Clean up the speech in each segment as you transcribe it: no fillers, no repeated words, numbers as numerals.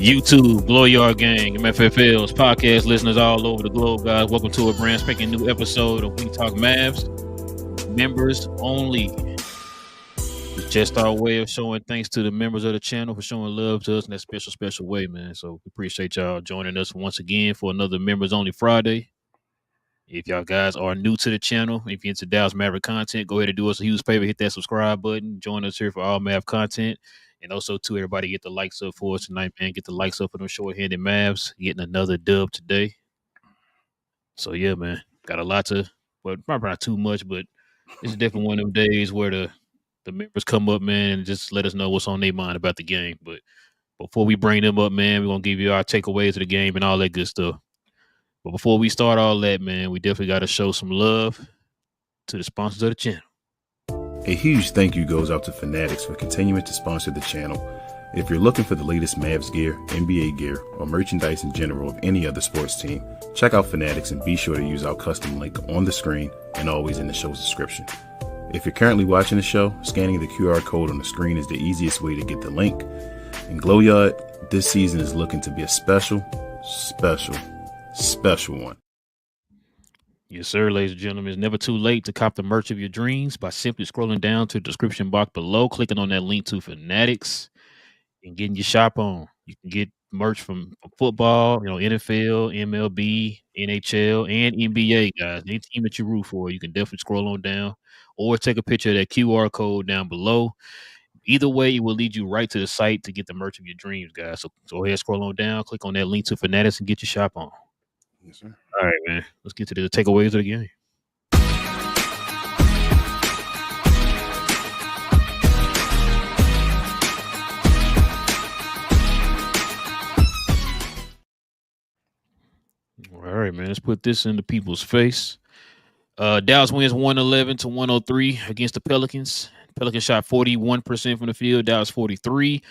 YouTube, Blow Yard Gang, MFFLs, podcast listeners all over the globe, guys. Welcome to a brand spanking new episode of We Talk Mavs. Members only. It's just our way of showing thanks to the members of the channel for showing love to us in that special way, man. So we appreciate y'all joining us once again for another Members Only Friday. If y'all guys are new to the channel, if you're into Dallas Mavericks content, go ahead and do us a huge favor, hit that subscribe button, join us here for all Mav content. And also, too, everybody get the likes up for us tonight, man. Get the likes up for them short-handed Mavs. Getting another dub today. So, yeah, man. Got a lot to, well, probably not too much, but it's definitely one of them days where the members come up, man, and just let us know what's on their mind about the game. But before we bring them up, man, we're going to give you our takeaways of the game and all that good stuff. But before we start all that, man, we definitely got to show some love to the sponsors of the channel. A huge thank you goes out to FANATICS for continuing to sponsor the channel. If you're looking for the latest Mavs gear, NBA gear, or merchandise in general of any other sports team, check out FANATICS and be sure to use our custom link on the screen and always in the show's description. If you're currently watching the show, scanning the QR code on the screen is the easiest way to get the link. And Glow Yard, this season is looking to be a special one. Yes, sir, ladies and gentlemen. It's never too late to cop the merch of your dreams by simply scrolling down to the description box below, clicking on that link to FANATICS, and getting your shop on. You can get merch from football, NFL, MLB, NHL, and NBA, guys. Any team that you root for, you can definitely scroll on down or take a picture of that QR code down below. Either way, it will lead you right to the site to get the merch of your dreams, guys. So go ahead, scroll on down, click on that link to FANATICS, and get your shop on. Yes, sir. All right, man. Let's get to the takeaways of the game. All right, man. Let's put this into people's face. Dallas wins 111-103 against the Pelicans. Pelicans shot 41% from the field. Dallas 43%.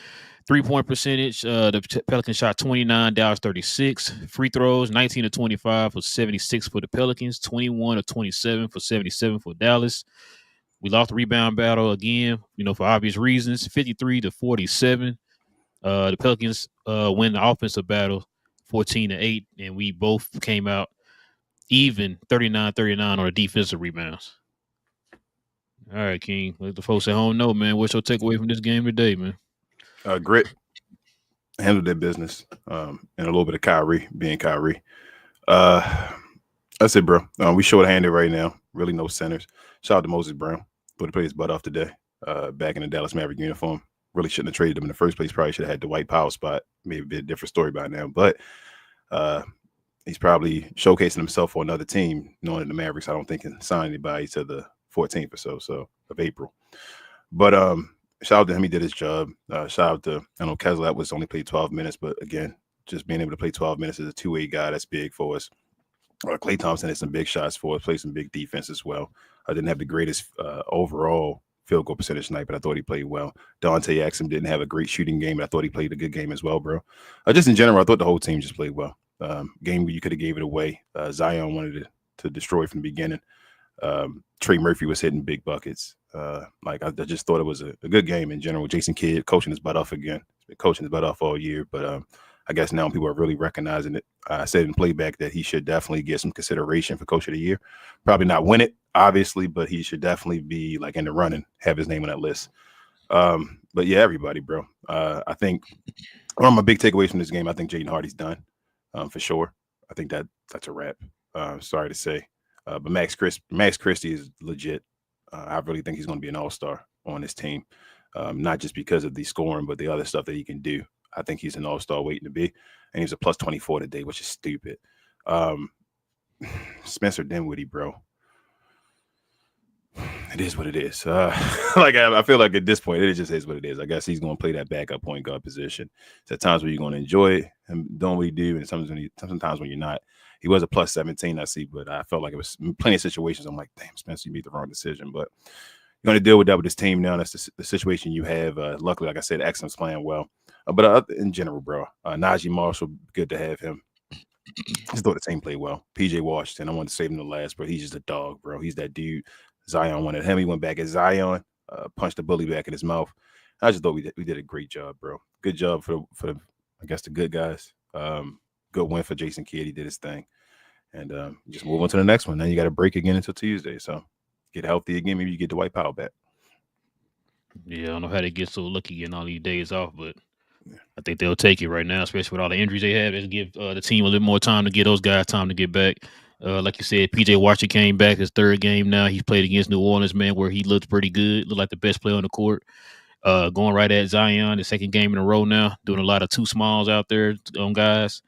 3-point percentage, the Pelicans shot 29, Dallas 36. Free throws, 19 of 25 for 76 for the Pelicans, 21 of 27 for 77 for Dallas. We lost the rebound battle again, for obvious reasons, 53-47. The Pelicans win the offensive battle 14-8, and we both came out even 39-39 on the defensive rebounds. All right, King, let the folks at home know, man, what's your takeaway from this game today, man? Grit, handled their business, and a little bit of Kyrie being Kyrie. That's it, bro. We short-handed right now. Really no centers. Shout out to Moses Brown, but he played his butt off today. Back in the Dallas Mavericks uniform. Really shouldn't have traded him in the first place. Probably should have had the white power spot. Maybe be a different story by now. But he's probably showcasing himself for another team, knowing that the Mavericks, I don't think, can sign anybody to the 14th or so of April. But shout out to him. He did his job. Shout out to, Kesler was only played 12 minutes, but again, just being able to play 12 minutes as a two-way guy, that's big for us. Klay Thompson had some big shots for us, played some big defense as well. I didn't have the greatest overall field goal percentage tonight, but I thought he played well. Dante Exum didn't have a great shooting game, but I thought he played a good game as well, bro. Just in general, I thought the whole team just played well. Game where you could have gave it away. Zion wanted to destroy from the beginning. Trey Murphy was hitting big buckets. I just thought it was a good game in general. Jason Kidd coaching his butt off again. He's been coaching his butt off all year, but I guess now people are really recognizing it. I said in Playback that he should definitely get some consideration for Coach of the Year. Probably not win it, obviously, but he should definitely be in the running, have his name on that list. But yeah, everybody, bro. I think one of my big takeaways from this game, I think Jaden Hardy's done for sure. I think that's a wrap. Sorry to say. But Max Christie is legit. I really think he's going to be an all-star on this team, not just because of the scoring, but the other stuff that he can do. I think he's an all-star waiting to be. And he's a plus 24 today, which is stupid. Spencer Dinwiddie, bro. It is what it is. Like I feel like at this point, it just is what it is. I guess he's going to play that backup point guard position. It's at times where you're going to enjoy him doing what he do, and sometimes when you're not. He was a plus 17, I see, but I felt like it was plenty of situations. I'm like, damn, Spencer, you made the wrong decision. But you're going to deal with that with this team now. That's the situation you have. Luckily, like I said, Exum's playing well. But in general, bro, Najee Marshall, good to have him. Just thought the team played well. PJ Washington, I wanted to save him the last, bro. He's just a dog, bro. He's that dude. Zion wanted him. He went back at Zion, punched the bully back in his mouth. I just thought we did a great job, bro. Good job for the I guess the good guys. Good win for Jason Kidd. He did his thing. And just move on to the next one. Then you got to break again until Tuesday. So get healthy again. Maybe you get the Dwight Powell back. Yeah, I don't know how they get so lucky getting all these days off, but I think they'll take it right now, especially with all the injuries they have. Just give the team a little more time to get those guys time to get back. Like you said, PJ Washington came back his third game now. He's played against New Orleans, man, where he looked pretty good, looked like the best player on the court. Going right at Zion, the second game in a row now, doing a lot of two smalls out there on guys.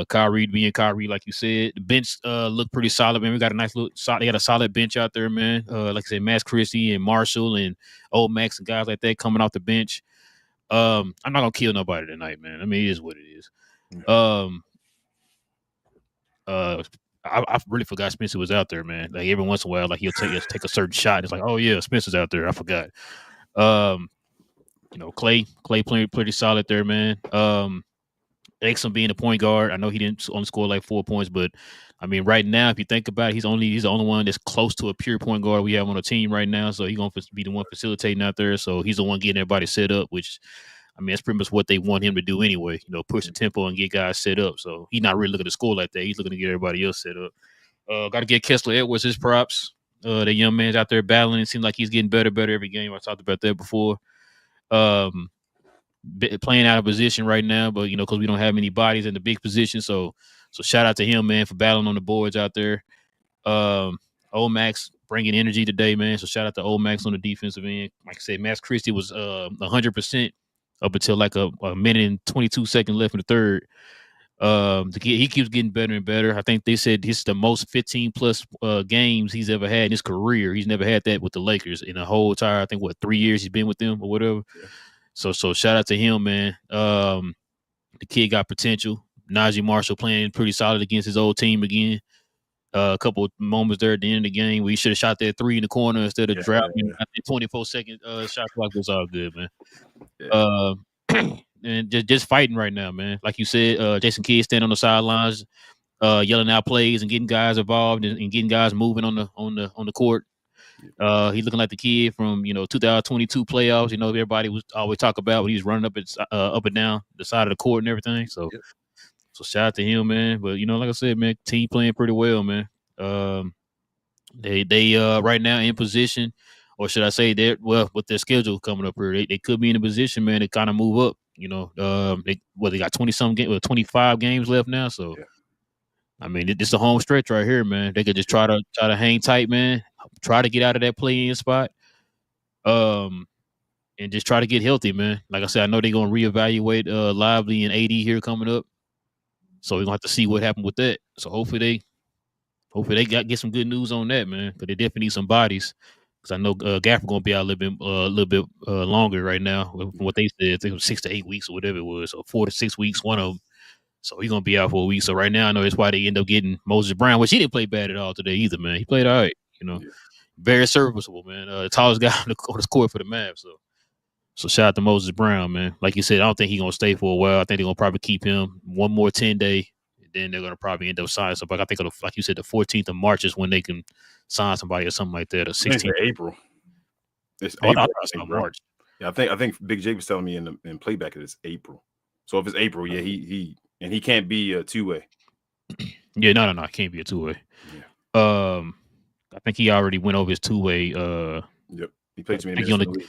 Kyrie being Kyrie, like you said. The bench looked pretty solid, man. We got a nice little they got a solid bench out there, man. Like I said, Max Christie and Marshall and Old Max and guys like that coming off the bench. I'm not gonna kill nobody tonight, man. I mean, it is what it is. I really forgot Spencer was out there, man. Like every once in a while, like he'll take a certain shot. It's like, oh yeah, Spencer's out there. I forgot. Clay playing pretty solid there, man. Exum being a point guard. I know he didn't only score like 4 points, but I mean, right now, if you think about it, he's the only one that's close to a pure point guard we have on the team right now. So he's gonna be the one facilitating out there. So he's the one getting everybody set up, which I mean, that's pretty much what they want him to do anyway. Push the tempo and get guys set up. So he's not really looking to score like that. He's looking to get everybody else set up. Got to get Kessler Edwards his props. The young man's out there battling. It seems like he's getting better every game. I talked about that before. Playing out of position right now, but because we don't have many bodies in the big position. So shout out to him, man, for battling on the boards out there. Old Max bringing energy today, man. So shout out to Old Max on the defensive end. Like I said, Max Christie was 100% up until like a minute and 22 seconds left in the third. He keeps getting better and better. I think they said this is the most 15 plus games he's ever had in his career. He's never had that with the Lakers in the whole entire, I think, 3 years he's been with them or whatever. Yeah. So shout out to him, man. The kid got potential. Najee Marshall playing pretty solid against his old team again. A couple of moments there at the end of the game where he should have shot that three in the corner instead of driving at the 24-second shot clock. Was all good, man. Yeah. And just fighting right now, man. Like you said, Jason Kidd standing on the sidelines, yelling out plays and getting guys involved and getting guys moving on the court. He's looking like the kid from 2022 playoffs. Everybody was always talk about when he's running up and down the side of the court and everything. So, So shout out to him, man. But like I said, man, team playing pretty well, man. They right now in position, or should I say with their schedule coming up here, they could be in a position, man, to kind of move up. They got 25 games left now. So, I mean, it's a home stretch right here, man. They could just try to hang tight, man. Try to get out of that play-in spot, and just try to get healthy, man. Like I said, I know they're gonna reevaluate Lively and AD here coming up, so we're gonna have to see what happened with that. So hopefully they get some good news on that, man. Because they definitely need some bodies. Because I know Gaffer gonna be out a little bit longer right now. From what they said, I think it was 6 to 8 weeks or whatever it was, so 4 to 6 weeks, one of them. So he's gonna be out for a week. So right now, I know that's why they end up getting Moses Brown, which he didn't play bad at all today either, man. He played all right, very serviceable, man. The tallest guy on the court for the Mavs. So shout out to Moses Brown, man. Like you said, I don't think he's gonna stay for a while. I think they're gonna probably keep him one more 10-day. Then they're gonna probably end up signing somebody. I think like you said, the 14th of March is when they can sign somebody or something like that. Or 16th April. It's April. I think, March. Yeah, I think Big J was telling me in Playback it's April. So if it's April, yeah, he can't be a two-way. Yeah, no, it can't be a two-way. Yeah. I think he already went over his two-way. Yep, he played too many minutes.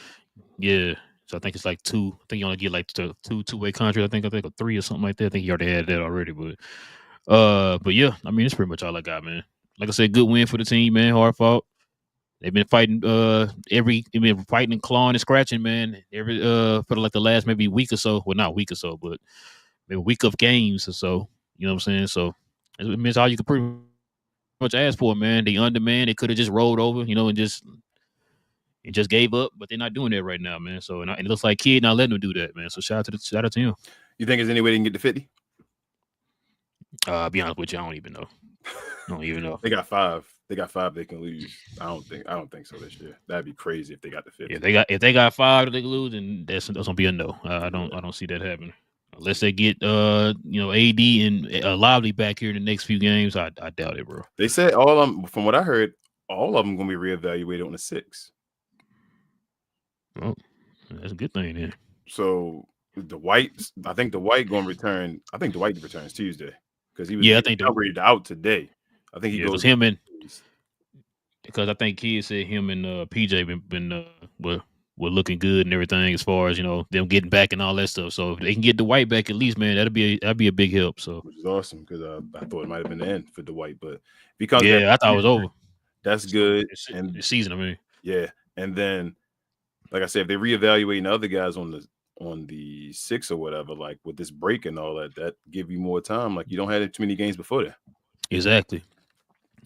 Yeah, so I think it's like two. I think you only get like two-way contract. I think a 3 or something like that. I think he already had that already. But yeah, I mean, it's pretty much all I got, man. Like I said, good win for the team, man. Hard fought. They've been fighting they've been fighting and clawing and scratching, man. For like the last maybe week or so. Well, not a week or so, but maybe a week of games or so. You know what I'm saying? So it means all you can pretty much asked for, man. They undermanned. They could have just rolled over, and just gave up. But they're not doing that right now, man. So and it looks like Kid not letting them do that, man. So shout out to him. You think there's any way they can get to 50? I'll be honest with you, I don't even know. They got 5. They got 5 they can lose. I don't think so this year. That'd be crazy if they got to 50. If they got 5 that they can lose, then that's gonna be a no. I don't see that happening. Unless they get AD and Lively back here in the next few games, I doubt it, bro. They said all of them, from what I heard, all of them gonna be reevaluated on the 6th. Oh, that's a good thing then. So I think Dwight gonna return. I think Dwight returns Tuesday because he was upgraded out today. I think he goes him and because I think Kid said him and PJ were looking good and everything as far as them getting back and all that stuff. So if they can get Dwight back at least, man, that'd be a big help. So which is awesome because I thought it might have been the end for Dwight, but because I thought it was over. That's good. And the season, I mean, yeah, and then like I said, if they reevaluating other guys on the 6 or whatever, like with this break and all that give you more time. Like you don't have too many games before that. Exactly.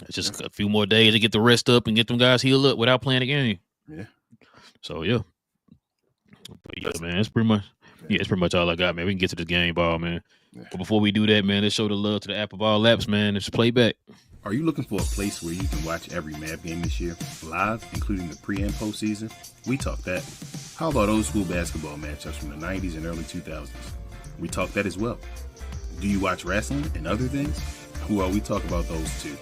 It's just a few more days to get the rest up and get them guys healed up without playing a game. Yeah. So yeah. But man, it's pretty much all I got, man. We can get to the game ball, man. Yeah. But before we do that, man, let's show the love to the app of all apps, man. It's Playback. Are you looking for a place where you can watch every Mav game this year, live, including the pre- and postseason? We talk that. How about old school basketball matchups from the 90s and early 2000s? We talk that as well. Do you watch wrestling and other things? Well, we talk about those too.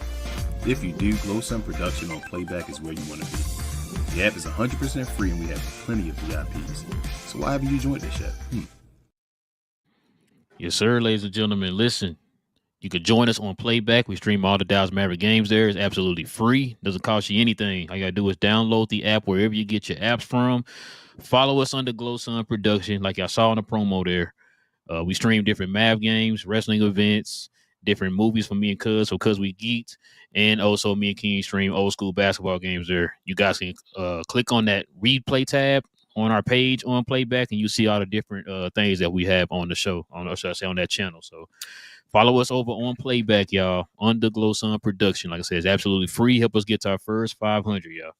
If you do, Glow Sun Production on Playback is where you want to be. The app is 100% free and we have plenty of VIPs. So why haven't you joined this yet? Yes, sir, ladies and gentlemen. Listen, you could join us on Playback. We stream all the Dallas Mavericks games there. It's absolutely free. Doesn't cost you anything. All you got to do is download the app wherever you get your apps from. Follow us under Glow Sun Production, like y'all saw in the promo there. We stream different Mav games, wrestling events, different movies from me and Cuz, so Cuz we geeked, and also me and King stream old school basketball games there. You guys can click on that replay tab on our page on Playback, and you see all the different things that we have on the show, on that channel. So follow us over on Playback, y'all, under Glow Sun Production. Like I said, it's absolutely free. Help us get to our first 500, y'all.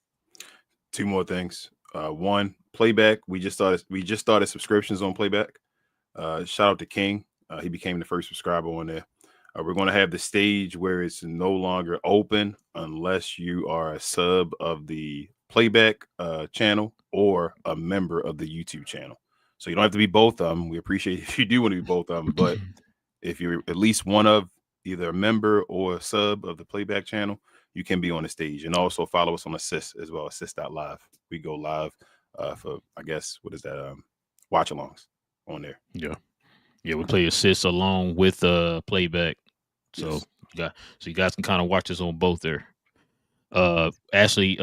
2 more things. One, Playback. We just started subscriptions on Playback. Shout out to King. He became the first subscriber on there. We're going to have the stage where it's no longer open unless you are a sub of the Playback channel or a member of the YouTube channel. So you don't have to be both of them. We appreciate if you do want to be both of them, but if you're at least one of either a member or a sub of the Playback channel, you can be on the stage. And also follow us on Assist as well, assist.live. We go live for, I guess, what is that? Watch-alongs on there. Yeah, we play Assist along with Playback. So yes. You guys can kind of watch us on both there. Actually,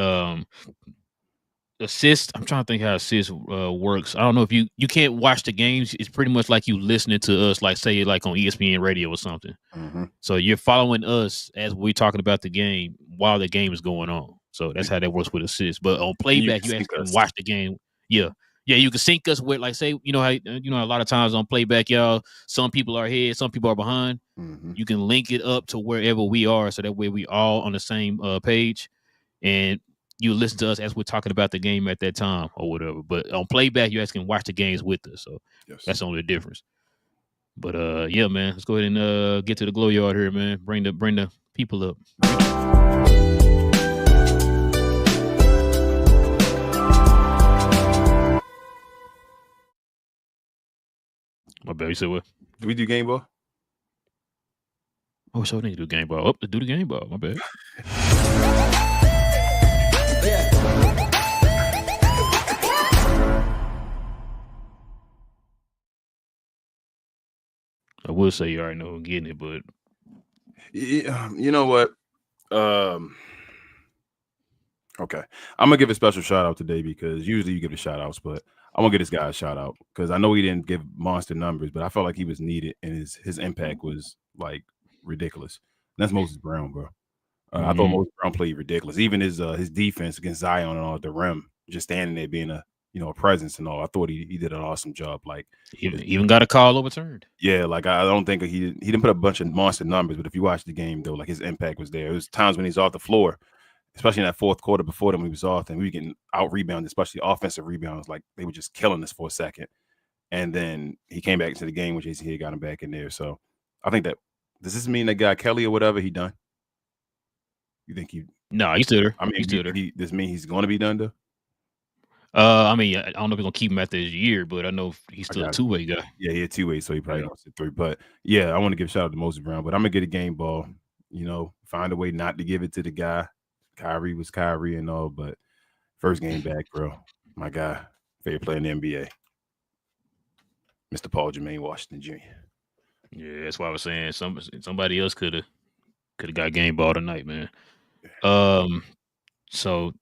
Assist, I'm trying to think how Assist works. I don't know if you can't watch the games. It's pretty much like you listening to us, like say like on ESPN radio or something. Mm-hmm. So you're following us as we're talking about the game while the game is going on. So that's how that works with Assist. But on Playback, you actually can watch the game. Yeah, you can sync us with, like, say, how a lot of times on Playback, y'all, some people are ahead, some people are behind. Mm-hmm. You can link it up to wherever we are, so that way we all on the same page, and you listen to us as we're talking about the game at that time or whatever. But on Playback, you actually can watch the games with us. So that's the only difference. But yeah, man, let's go ahead and get to the glow yard here, man. Bring the people up. My bad. You said what? Do we do game ball? Oh, so we need to do game ball. To do the game ball. My bad. I will say you already know who's getting it, but you know what? Okay, I'm gonna give a special shout out today because usually you give the shout outs, but I'm gonna give this guy a shout out because I know he didn't give monster numbers, but I felt like he was needed and his impact was like ridiculous. And that's Moses Brown, bro. I thought Moses Brown played ridiculous. Even his defense against Zion and all at the rim, just standing there being a a presence and all. I thought he did an awesome job. Like even got a call overturned. yeah, like I don't think he didn't put up a bunch of monster numbers, but if you watch the game though, like his impact was there. There was times when he's off the floor, especially in that fourth quarter before them, he was off and we were getting out rebounded, especially offensive rebounds. Like they were just killing us for a second. And then he came back into the game when JC got him back in there. So I think that does this mean that guy Kelly or whatever he done? You think he? No, he's still there. I mean, he's still there. Does mean he's going to be done though? I mean, I don't know if we're gonna keep him after this year, but I know he's still a two-way guy. Yeah, he had 2 ways, so he probably don't sit 3. But yeah, I want to give a shout out to Moses Brown, but I'm gonna get a game ball. Find a way not to give it to the guy. Kyrie was Kyrie and all, but first game back, bro. My guy, favorite player in the NBA, Mr. Paul Jermaine Washington Jr. Yeah, that's why I was saying somebody else could have got game ball tonight, man. So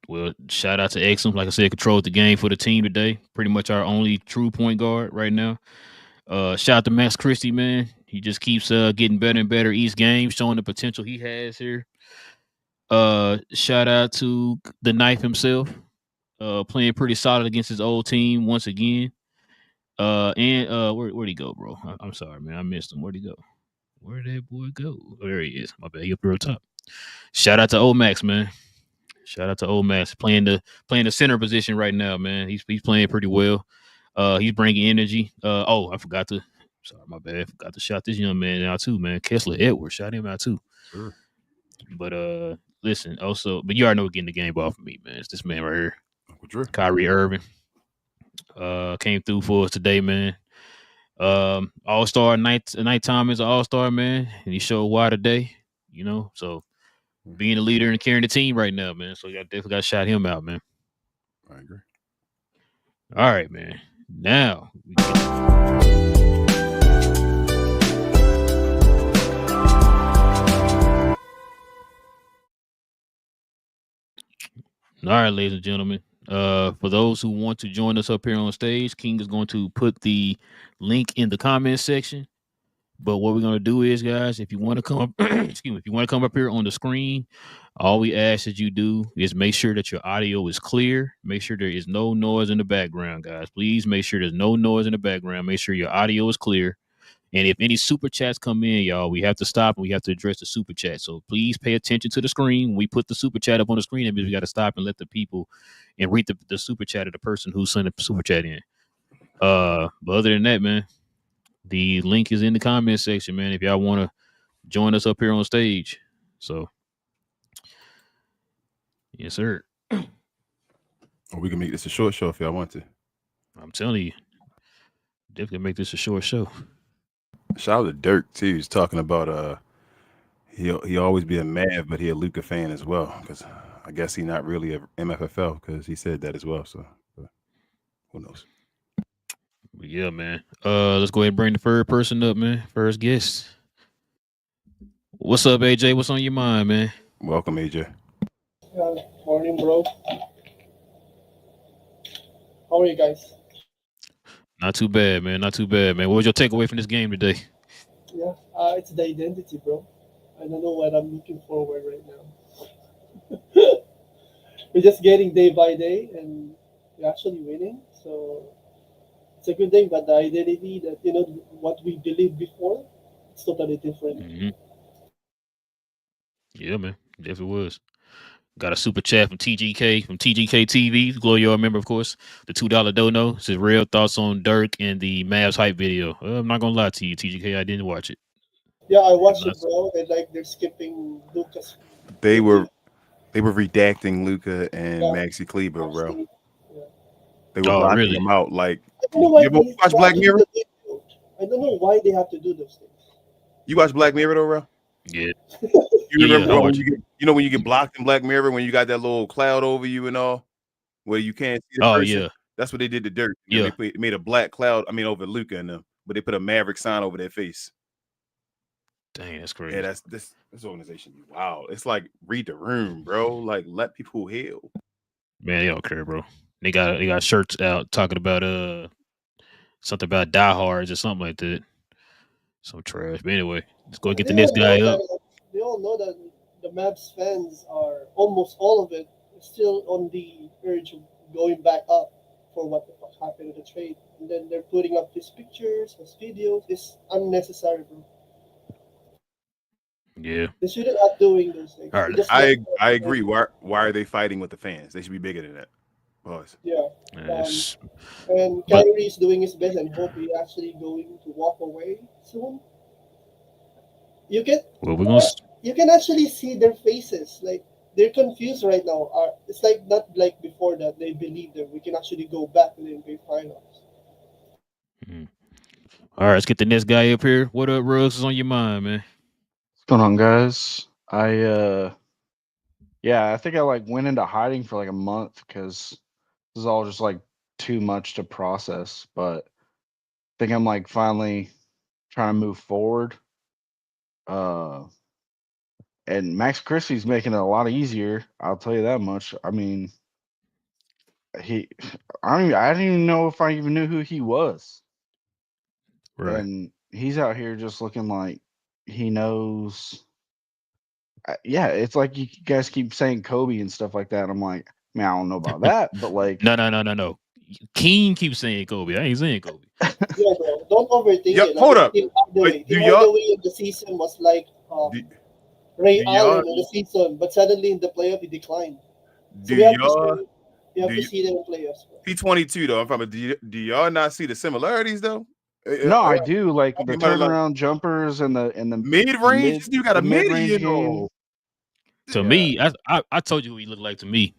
well, shout out to Exum. Like I said, controlled the game for the team today. Pretty much our only true point guard right now. Shout out to Max Christie, man. He just keeps getting better and better each game, showing the potential he has here. Shout out to the Knife himself, playing pretty solid against his old team once again. Where'd he go, bro? I'm sorry, man. I missed him. Where'd he go? Where'd that boy go? Oh, there he is. My bad. He up real top. Shout out to old Max, man. Shout out to old Max playing the center position right now, man. He's playing pretty well. He's bringing energy. I forgot to. Sorry, my bad. I forgot to shout this young man out too, man. Kessler Edwards, shout him out too. Sure. But listen, also, but you already know getting the game ball for me, man. It's this man right here, Uncle Drew. Kyrie Irving. Came through for us today, man. All-star nighttime is an all-star, man, and he showed why today. So being a leader and carrying the team right now, man. So I definitely got to shout him out, man. I agree. All right, man. Now all right, ladies and gentlemen. For those who want to join us up here on stage, King is going to put the link in the comment section. But what we're gonna do is, guys, if you want to come up, if you want to come up here on the screen, all we ask that you do is make sure that your audio is clear. Make sure there is no noise in the background, guys. Please make sure there's no noise in the background. Make sure your audio is clear. And if any super chats come in, y'all, we have to stop and we have to address the super chat. So please pay attention to the screen. When we put the super chat up on the screen, that means we got to stop and let the people and read the super chat of the person who sent the super chat in. But other than that, man, the link is in the comment section, man, if y'all want to join us up here on stage. So, yes, sir. Or we can make this a short show if y'all want to. I'm telling you, definitely make this a short show. Shout out to Dirk too. He's talking about he'll always be a Mav, but he a Luka fan as well. Because I guess he's not really a MFFL because he said that as well. So who knows? But yeah, man. Let's go ahead and bring the third person up, man. First guest. What's up, AJ? What's on your mind, man? Welcome, AJ. Morning, bro. How are you guys? Not too bad, man. Not too bad, man. What was your takeaway from this game today? Yeah, it's the identity, bro. I don't know what I'm looking forward right now. We're just getting day by day, and we're actually winning. So it's a good thing. But the identity that what we believed before, it's totally different. Mm-hmm. Yeah, man. Definitely was. Got a super chat from TGK TV. Gloria member, of course. The $2 dono says real thoughts on Dirk and the Mavs hype video. I'm not gonna lie to you, TGK. I didn't watch it. Yeah, I watched it, bro. And they're skipping Lucas. They were redacting Luka and Maxi Kleber, bro. Yeah. They were blocking them out. Like, I don't know why you ever watch Black Mirror? I don't know why they have to do those things. You watch Black Mirror though, bro? Yeah. You remember when you get blocked in Black Mirror when you got that little cloud over you and all, where you can't see the person? Yeah. That's what they did to Dirk. Yeah. They made a black cloud. I mean, over Luka and them, but they put a Maverick sign over their face. Dang, that's crazy. Yeah, that's this organization. Wow, it's like read the room, bro. Like let people heal. Man, they don't care, bro. They got shirts out talking about something about diehards or something like that. Some trash. But anyway, let's go get the next guy up. They all know that the Mavs fans are almost all of it still on the urge of going back up for what the fuck happened in the trade. And then they're putting up these pictures, these videos. It's unnecessary, bro. Yeah. They shouldn't have doing those things. All It right. just I agree. Why are they fighting with the fans? They should be bigger than that. Boys. yeah. Yes. And But Kyrie is doing his best and hope he actually going to walk away soon. You can well, we're gonna. you can actually see their faces. Like they're confused right now. It's like not like before that they believe that we can actually go back to the NBA finals. Mhm. All right, let's get the next guy up here. What up, Ruggs? Is on your mind, man? What's going on, guys? Yeah, I think I like went into hiding for like a month because this is all just like too much to process. But I think I'm like finally trying to move forward. And Max Christie's making it a lot easier. I'll tell you that much. I mean, he, I didn't even know if I even knew who he was, Right. and he's out here just looking like he knows. Yeah, it's like you guys keep saying Kobe and stuff like that. I'm like, man, I don't know about that, but like, No. King keeps saying Kobe. I ain't saying Kobe. Yeah, bro. Don't overthink Yo, it. Like hold up. Tim Hardaway. Do Tim y'all Hardaway in the season was like do, Ray do y'all Allen in the season, but suddenly in the playoff he declined. So do we have to y'all see. We have do to you, see them in playoffs, bro. he 22 though? I'm from. Do y'all not see the similarities though? no, I do like I'm the talking about like turnaround jumpers and the mid range. This dude got the a mid mid range year game. on. To me, I told you who he looked like to me.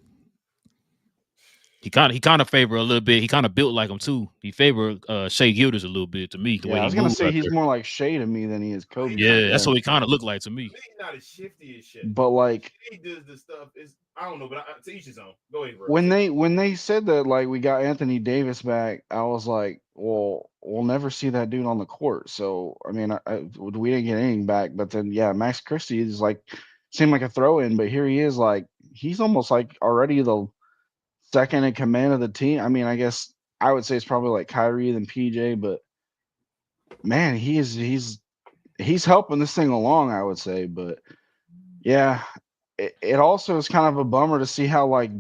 He kind of favor a little bit. He kind of built like him too. He favor Shea Gilders a little bit to me. The way Yeah, I he was gonna moved say out he's there. more like Shea to me than he is Kobe. Yeah, that's And, what he kind of looked like to me. He's not as shifty as shit. but like He does the stuff. Is I don't know, but to each his own. Go ahead, bro. when they said that like we got Anthony Davis back, I was like, well, we'll never see that dude on the court. So I mean, we didn't get anything back. But then yeah, Max Christie is like seemed like a throw in, but here he is like he's almost like already the second in command of the team. I mean, I guess I would say it's probably like Kyrie than PJ, but man, he's helping this thing along, I would say. But yeah, it also is kind of a bummer to see how like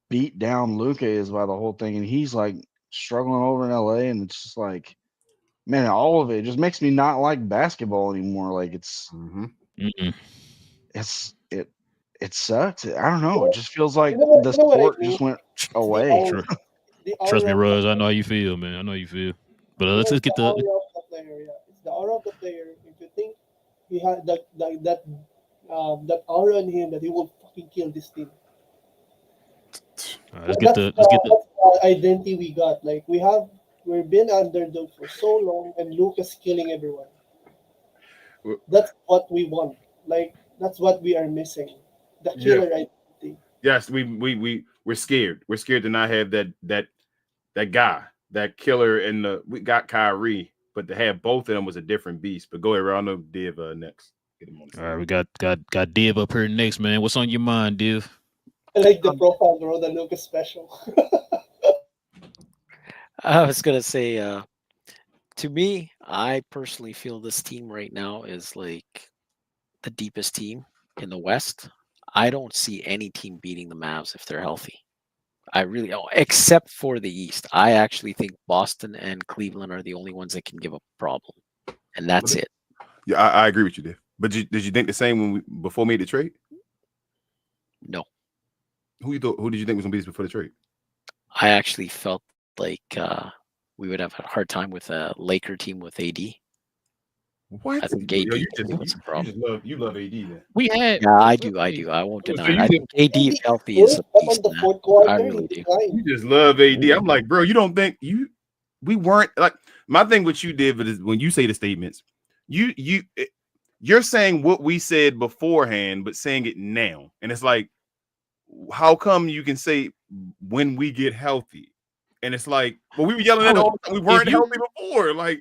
beat down Luca is by the whole thing, and he's like struggling over in LA, and it's just like, man, all of it just makes me not like basketball anymore. Like Mm-mm. it sucks. I don't know. It just feels like the You know what I sport mean? just went The away. aura, the Trust me, aura of Ruz. I the know how you feel, man. I know how you feel. But you know, let's it's get the the. aura of the player. Yeah, it's the aura of the player. If you think he had that aura in him that he will fucking kill this team. Let's get the. That's the identity we got. Like we've been underdog for so long, and Lucas killing everyone. That's what we want. Like that's what we are missing. The killer identity. Yes, we're scared. We're scared to not have that guy, that killer, and we got Kyrie, but to have both of them was a different beast. But go ahead, Ronaldo, Div next. Get him on the All right, we got Div up here next, man. What's on your mind, Div? I like the profile, bro. The Lucas special. I was gonna say, to me, I personally feel this team right now is like the deepest team in the West. I don't see any team beating the Mavs if they're healthy. I really don't, except for the East. I actually think Boston and Cleveland are the only ones that can give a problem, and that's it. Yeah, I agree with you, Div. But did you think the same when before we made the trade? No, Who did you think was gonna be this before the trade? I actually felt like we would have a hard time with a Laker team with AD. What? I think AD was a problem. You love AD then. We had. Yeah, I do. I won't So deny you it. I just- think AD if healthy is a Up on beast, the man. fourth quarter, I he really do. declined. You just love AD. I'm like, bro, you don't think we weren't like my thing with you, David, is when you say the statements, you're saying what we said beforehand, but saying it now. And it's like, how come you can say when we get healthy? And it's like, well, we were yelling at all the time. We weren't healthy before. Like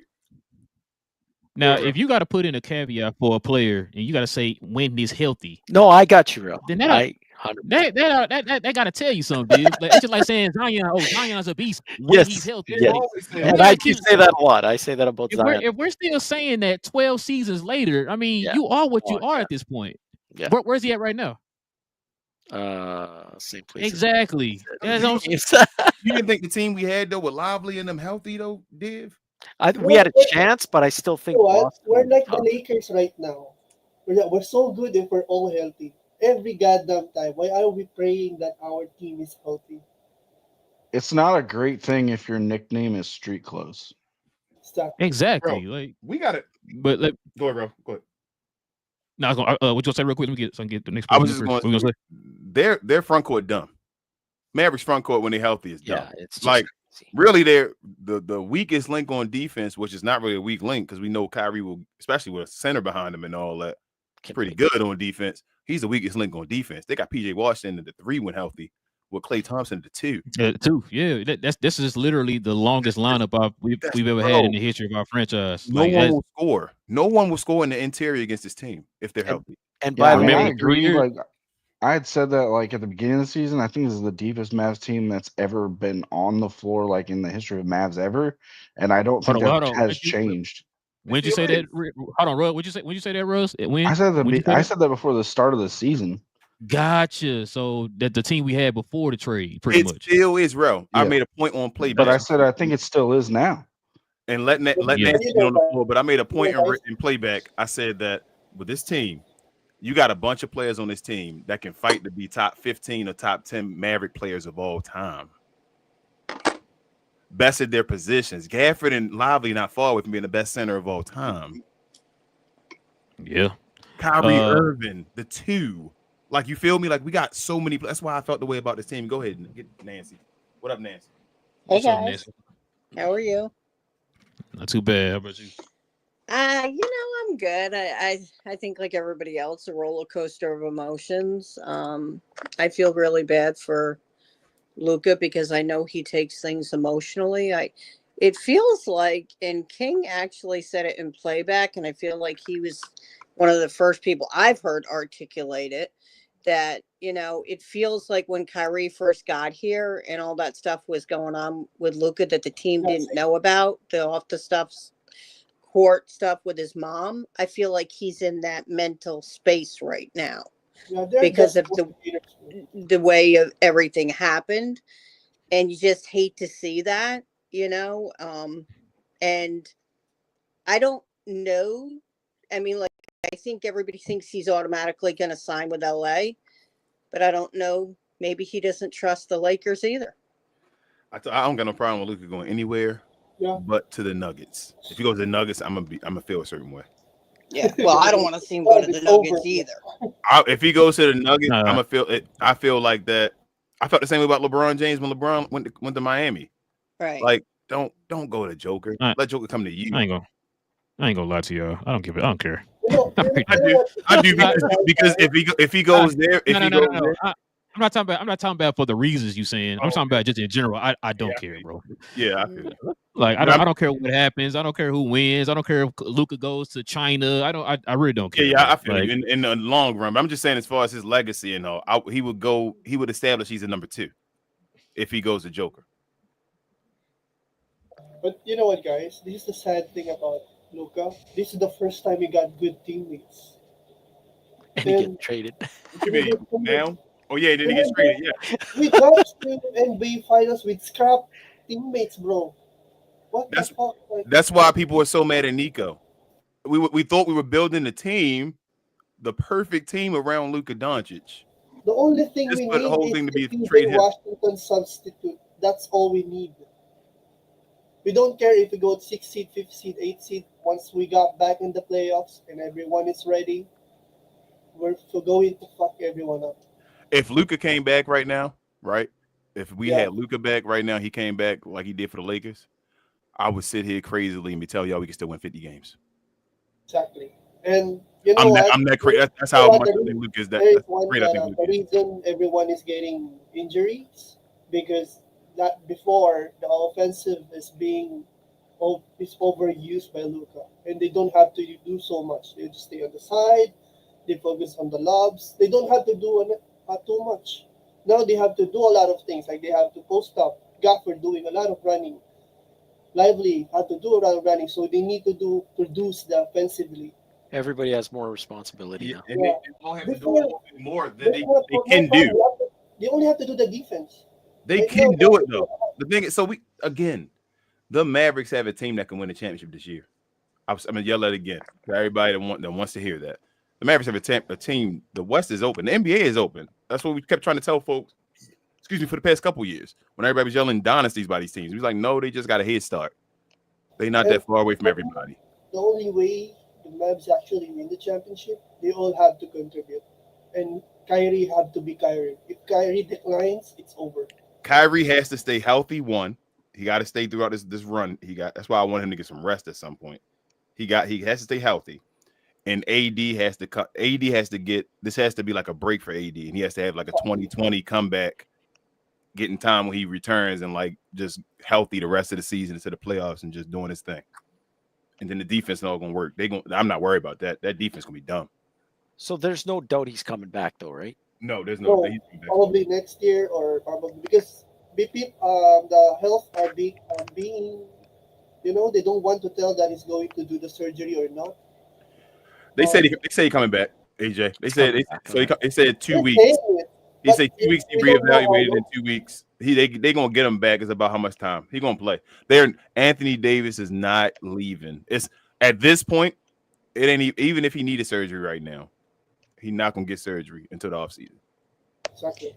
Now, if you got to put in a caveat for a player, and you got to say when he's healthy, No, I got you, Relle. then I that got to tell you something, dude. Like, it's just like saying Zion's a beast when he's healthy. yes. And I do say that a lot. I say that about Zion. If we're still saying that 12 seasons later, I mean, Yeah. you are what you Well, are yeah. at this point. Yeah. Where's he at right now? Same place. Exactly. That's You, what I'm saying. you didn't think the team we had though with Lively and them healthy though, Div? We had a chance, but I still You think know what? Boston We're will be like the tough. Lakers right now. We're so good if we're all healthy. Every goddamn time. Why are we praying that our team is healthy? It's not a great thing if your nickname is Street Clothes. Exactly. Bro, Exactly. Like, we got it. but let, Go ahead, bro. Go ahead. no, I was gonna, what you gonna say real quick? Let me get so I can get the next I person was in just first. going What you to gonna say their front court dumb. Mavericks front court when they're healthy is dumb. Yeah, it's just Like crazy. really, they're the weakest link on defense, which is not really a weak link because we know Kyrie will, especially with a center behind him and all that, Can pretty play. good on defense. He's the weakest link on defense. They got PJ Washington at the 3 when healthy, with Klay Thompson at the 2. say? Two. Yeah, this is literally the longest lineup we've ever had in Bro, the history of our franchise. no Like one that's will score. No one will score in the interior against this team if they're And healthy. and Yeah, by I the mean, remember I way, the 3 agree. years. Like, I had said that like at the beginning of the season. I think this is the deepest Mavs team that's ever been on the floor, like in the history of Mavs ever. And I don't think that Hold on. has changed. It When'd you still say is. that? Hold on, Russ. When'd you say that, Russ? I When? said When'd you say I that? said that before the start of the season. Gotcha. So that the team we had before the trade, pretty It much. still is, bro. I Yeah, made a point on but playback. I said I think it still is now. And let let Yeah. But Nancy you be know, on the guys, floor. But I made a point you know, guys, in playback. I said that with this team, you got a bunch of players on this team that can fight to be top 15 or top 10 Maverick players of all time. Best at their positions. Gafford and Lively not far away from being the best center of all time. Yeah. Kyrie Uh, Irving, the 2. Like, you feel me? Like, we got so many. That's why I felt the way about this team. Go ahead and get Nancy. What up, Nancy? Hey what's up, guys, Nancy? how are you? Not too bad. How about you? I'm good. I think like everybody else, a roller coaster of emotions. I feel really bad for Luca because I know he takes things emotionally. It feels like, and King actually said it in playback, and I feel like he was one of the first people I've heard articulate it. That it feels like when Kyrie first got here and all that stuff was going on with Luca that the team that's didn't know about the off the stuff court stuff with his mom. I feel like he's in that mental space right now yeah, they're because just of motivators. the way of everything happened, and you just hate to see that, and I don't know. I mean, like, I think everybody thinks he's automatically going to sign with LA, but I don't know. Maybe he doesn't trust the Lakers either. I don't got no problem with Luka going anywhere Yeah. but to the Nuggets. If he goes to the Nuggets, I'm gonna feel a certain way. Yeah. Well, I don't want to see him go to the It's over. Nuggets either. If he goes to the Nuggets, I'm Nah, gonna feel it. I feel like that. I felt the same way about LeBron James when LeBron went to Miami. Right. Like, don't go to Joker. I, Let Joker come to I you. ain't gonna. I ain't gonna lie to y'all. I don't give it. I don't care. You know, I'm you know, pretty I you know do. what? I do I, because if he goes there, if no, no, he no, goes no, no. there, I'm not talking about. I'm not talking about for the reasons you saying. I'm oh, talking about just in general. I yeah, don't care, bro. yeah, I feel Mm. you. Like But I'm I don't care what happens. I don't care who wins. I don't care if Luca goes to China. I don't. I really don't care, yeah, I bro. feel Like you in the long run. But I'm just saying, as far as his legacy and all, he would go. He would establish he's a number 2 if he goes to Joker. But you know what, guys? This is the sad thing about Luca. This is the first time he got good teammates. and he gets And traded. What you he mean get traded. now? Oh yeah, then he gets Remember, traded. Yeah, we got to NBA Finals with scrap teammates, bro. What the that's fuck? Like, that's why people are so mad at Nico. We thought we were building the team, the perfect team around Luka Doncic, the only thing just we for the need whole is thing to the be PJ trade him. Washington substitute. That's all we need. We don't care if we go 6 seed, 5th seed, 8th seed. Once we got back in the playoffs and everyone is ready, we're going to fuck everyone up. If Luka came back right now, right? If we Yeah, had Luka back right now, he came back like he did for the Lakers. I would sit here crazily and be tell y'all we can still win 50 games. exactly. And you know what? I'm that crazy. That's You know how what? much I think Luka is. There is That's one great. I that think Luka the is. reason everyone is getting injuries because that before the offensive is overused by Luca, and they don't have to do so much. They just stay on the side. They focus on the lobs. They don't have to do too much. Now they have to do a lot of things. Like they have to post up. Gafford doing a lot of running. Lively had to do a lot of running, so they need to produce the offensively. Everybody has more responsibility now. And Yeah. they don't have to do Before, anything more than they before can do. they only have to do the defense. They Right can now, do it though. The thing is, the Mavericks have a team that can win a championship this year. I'm gonna yell at it again for everybody that wants to hear that. The Mavericks have a team. The West is open. The NBA is open. That's what we kept trying to tell folks. Excuse me, for the past couple years, when everybody was yelling dynasties by these teams, we was like, no, they just got a head start. They're not that far away from everybody. the only way the Mavs actually win the championship, they all have to contribute. And Kyrie have to be Kyrie. If Kyrie declines, it's over. Kyrie has to stay healthy. One, he got to stay throughout this run. That's why I want him to get some rest at some point. He has to stay healthy, and AD has to cut. AD has to get. This has to be like a break for AD, and he has to have like a 2020 comeback, getting time when he returns and like just healthy the rest of the season into the playoffs and just doing his thing. And then the defense is not gonna work. I'm not worried about that. That defense gonna be dumb. So there's no doubt he's coming back, though, right? No, there's no. So, probably next year or probably because the health are being they don't want to tell that he's going to do the surgery or not. They say he coming back. AJ. They said 2 weeks. He said 2 weeks. He reevaluated in 2 weeks. They gonna get him back. It's about how much time he gonna play. Anthony Davis is not leaving. It's at this point. It ain't even if he needed surgery right now. He's not gonna get surgery until the offseason. Exactly.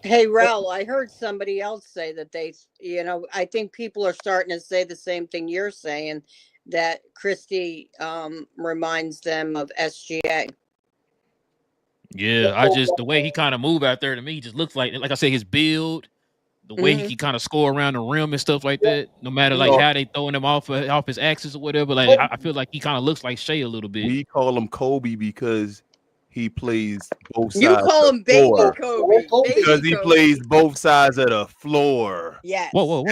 Hey, Relle, I heard somebody else say that I think people are starting to say the same thing you're saying, that Christie reminds them of SGA. Yeah, the way he kind of move out there to me, he just looks like I said, his build, the way he can kind of score around the rim and stuff like that. No matter like how they throwing him off his axis or whatever, like I feel like he kind of looks like Shea a little bit. We call him Kobe because he plays both sides. You call him Baby Kobe because he plays both sides of the floor. Yes. Whoa.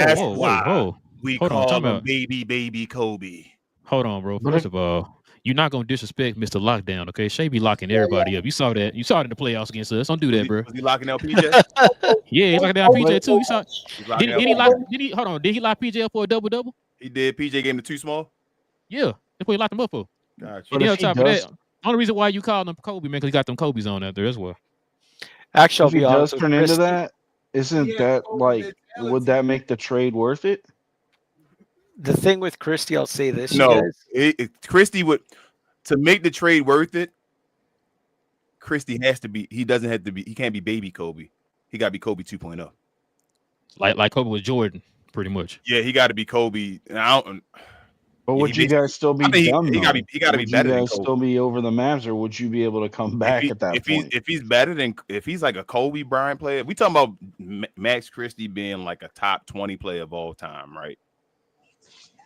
We call him Baby Kobe. Hold on, bro. First of all, you're not gonna disrespect Mr. Lockdown, okay? Shea be locking everybody up. You saw that. You saw it in the playoffs against us. Don't do that, bro. Was he locking out PJ? Yeah, he's locking down PJ too. You saw? Did he lock PJ up for a double-double? He did. PJ gave him the too small. Yeah, that's what he locked him up for. Gotcha. And on top of that, only reason why you call him Kobe, man, because he got them Kobe's on out there as well. Actually, if he does turn into that, isn't that like, would that make the trade worth it? The thing with Christie, I'll say this. No, Christie would, to make the trade worth it, Christie has to be, he can't be baby Kobe. He got to be Kobe 2.0. Like Kobe was Jordan, pretty much. Yeah, he got to be Kobe. And but would you guys still be dumb? He got to be better than Kobe. Would you guys still be over the Mavs, or would you be able to come back at that point? If he's like a Kobe Bryant player, we talking about Max Christie being like a top 20 player of all time, right?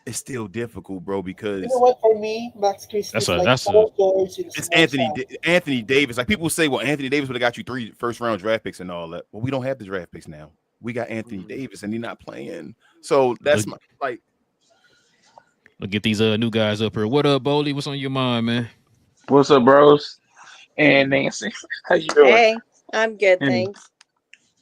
It's still difficult, bro, because you know what? For me, Max Christie it's Anthony Davis. Like people say, well, Anthony Davis would have got you 3 first-round draft picks and all that. Well, we don't have the draft picks now. We got Anthony Davis, and he's not playing. So that's We'll get these new guys up here. What up, Bowley? What's on your mind, man? What's up, bros? And Nancy, how you doing? Hey, I'm good, thanks.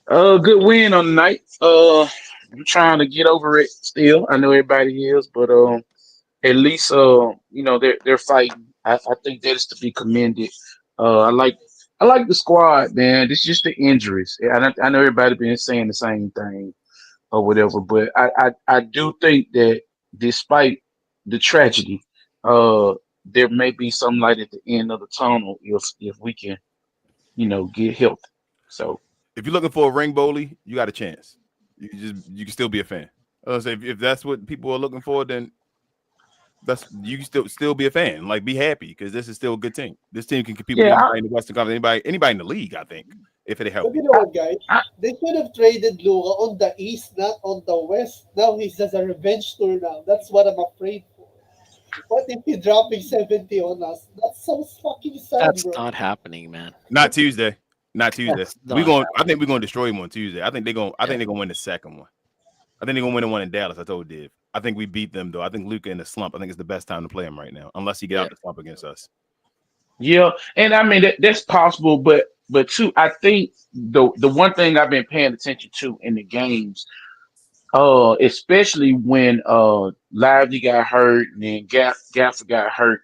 Good win on the night. I'm trying to get over it still. I know everybody is, but at least they're fighting. I think that is to be commended. I like the squad, man. It's just the injuries. I know everybody been saying the same thing or whatever, but I do think that despite the tragedy, there may be some light at the end of the tunnel if we can, get healthy. So if you're looking for a ring, Bowley, you got a chance. You can still be a fan. If that's what people are looking for, then you can still be a fan. Like, be happy because this is still a good team. This team can compete with anybody in the Western Conference, anybody in the league. I think if it helps. You know what, guys? They should have traded Luka on the East, not on the West. Now he's just a revenge tour. Now that's what I'm afraid for. What if he dropping 70 on us? That's so fucking sad. That's bro. not happening, man. Not Tuesday. Not Tuesday. I think we're gonna destroy him on Tuesday. I think they're gonna win the second one. I think they're gonna win the one in Dallas. I told Div. I think we beat them though. I think Luka in the slump. I think it's the best time to play him right now, unless he get out the slump against us. Yeah, and I mean that's possible, but too, I think the one thing I've been paying attention to in the games, especially when Lively got hurt and then Gaffer got hurt,